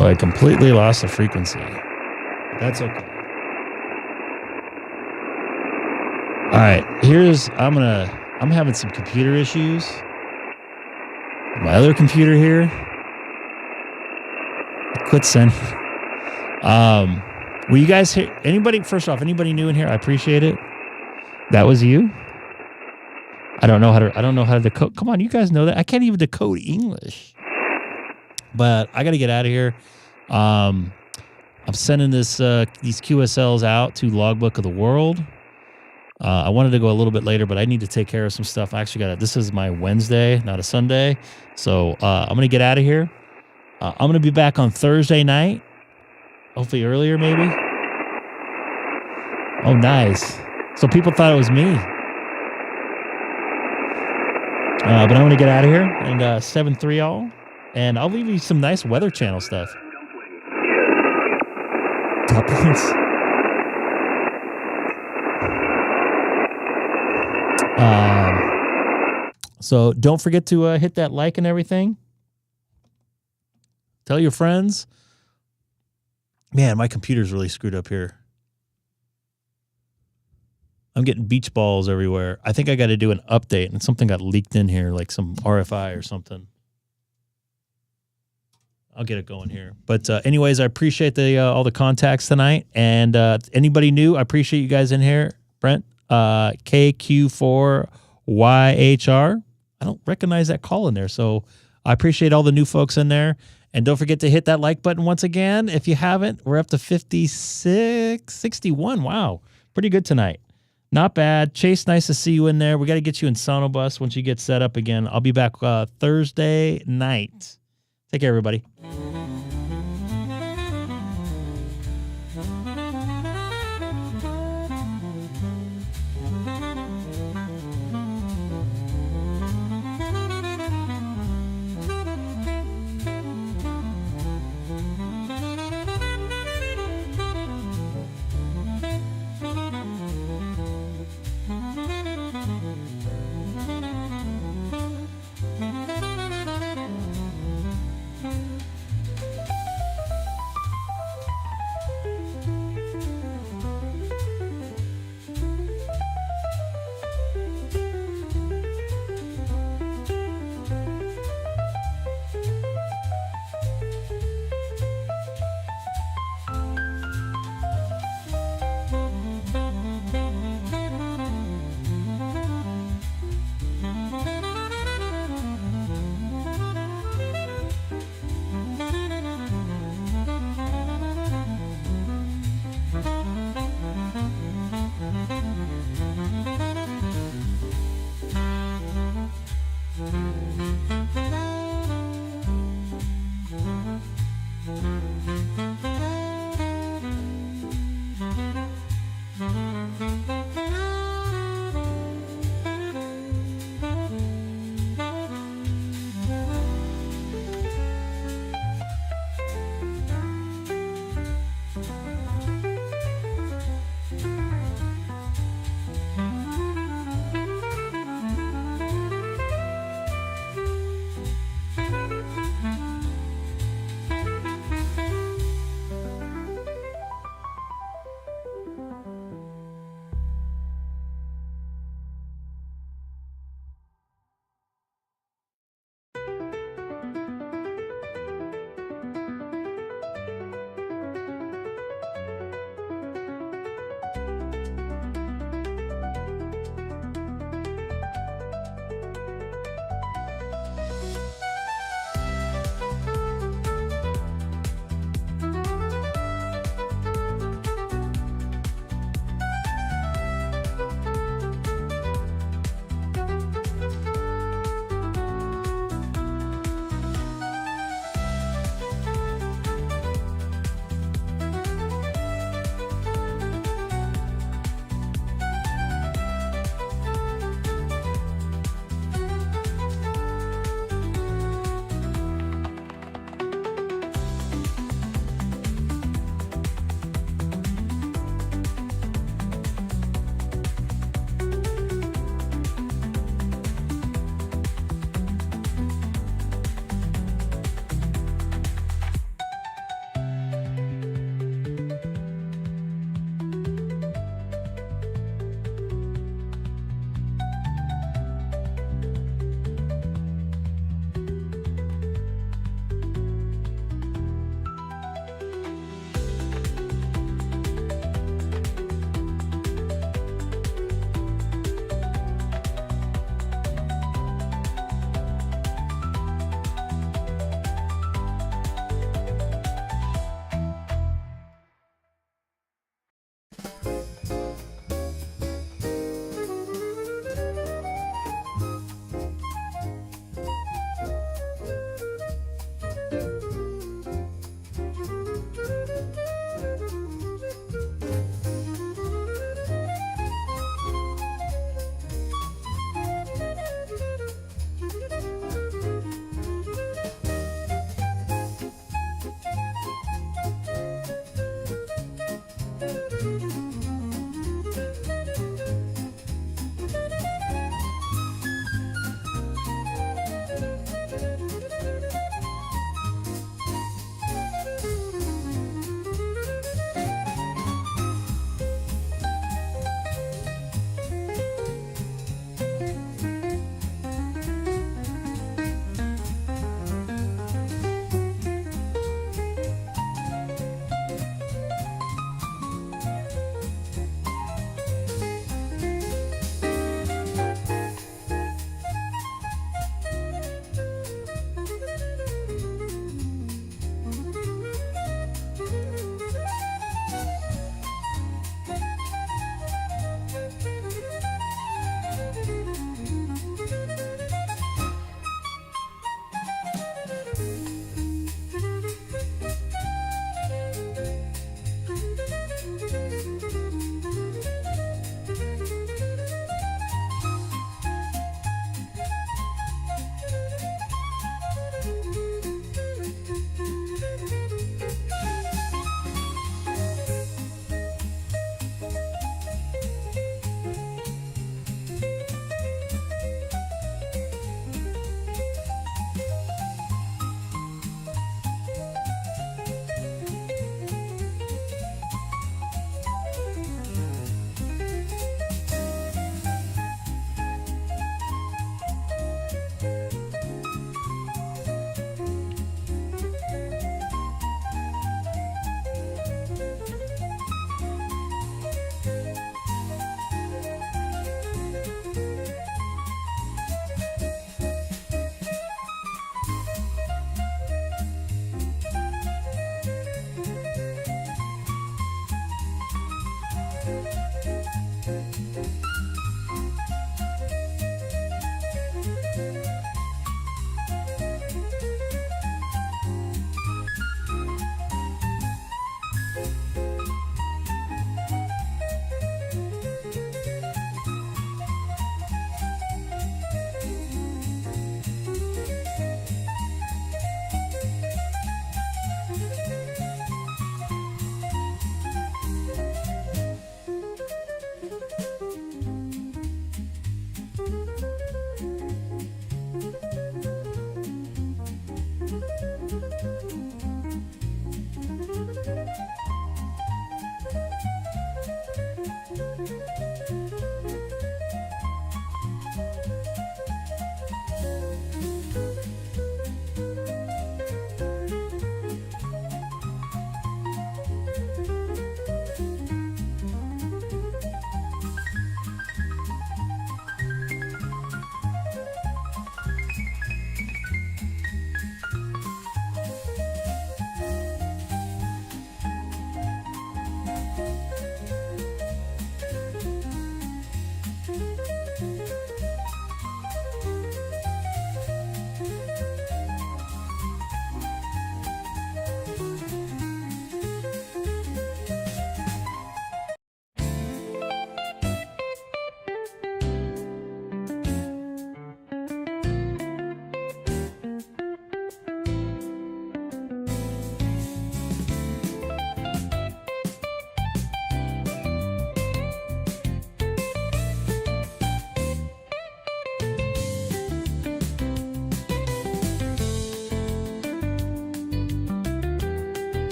Oh, I completely lost the frequency. That's okay. All right, I'm having some computer issues. My other computer here. Quit sending. Will you guys hear first off, anybody new in here? I appreciate it. That was you? I don't know how to decode. Come on, you guys know that. I can't even decode English. But I got to get out of here. I'm sending these QSLs out to Logbook of the World. I wanted to go a little bit later, but I need to take care of some stuff. I actually this is my Wednesday, not a Sunday. So I'm going to get out of here. I'm going to be back on Thursday night. Hopefully earlier, maybe. Oh, nice. So people thought it was me. But I'm going to get out of here and 7-3 all. And I'll leave you some nice Weather Channel stuff. Dumplings. So don't forget to hit that like and everything. Tell your friends. Man, my computer's really screwed up here. I'm getting beach balls everywhere. I think I got to do an update, and something got leaked in here, like some RFI or something. I'll get it going here. But anyways, I appreciate all the contacts tonight. And anybody new, I appreciate you guys in here. Brent, KQ4YHR. I don't recognize that call in there. So I appreciate all the new folks in there. And don't forget to hit that like button once again. If you haven't, we're up to 61. Wow. Pretty good tonight. Not bad. Chase, nice to see you in there. We got to get you in Sonobus once you get set up again. I'll be back Thursday night. Take care, everybody.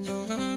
Roger.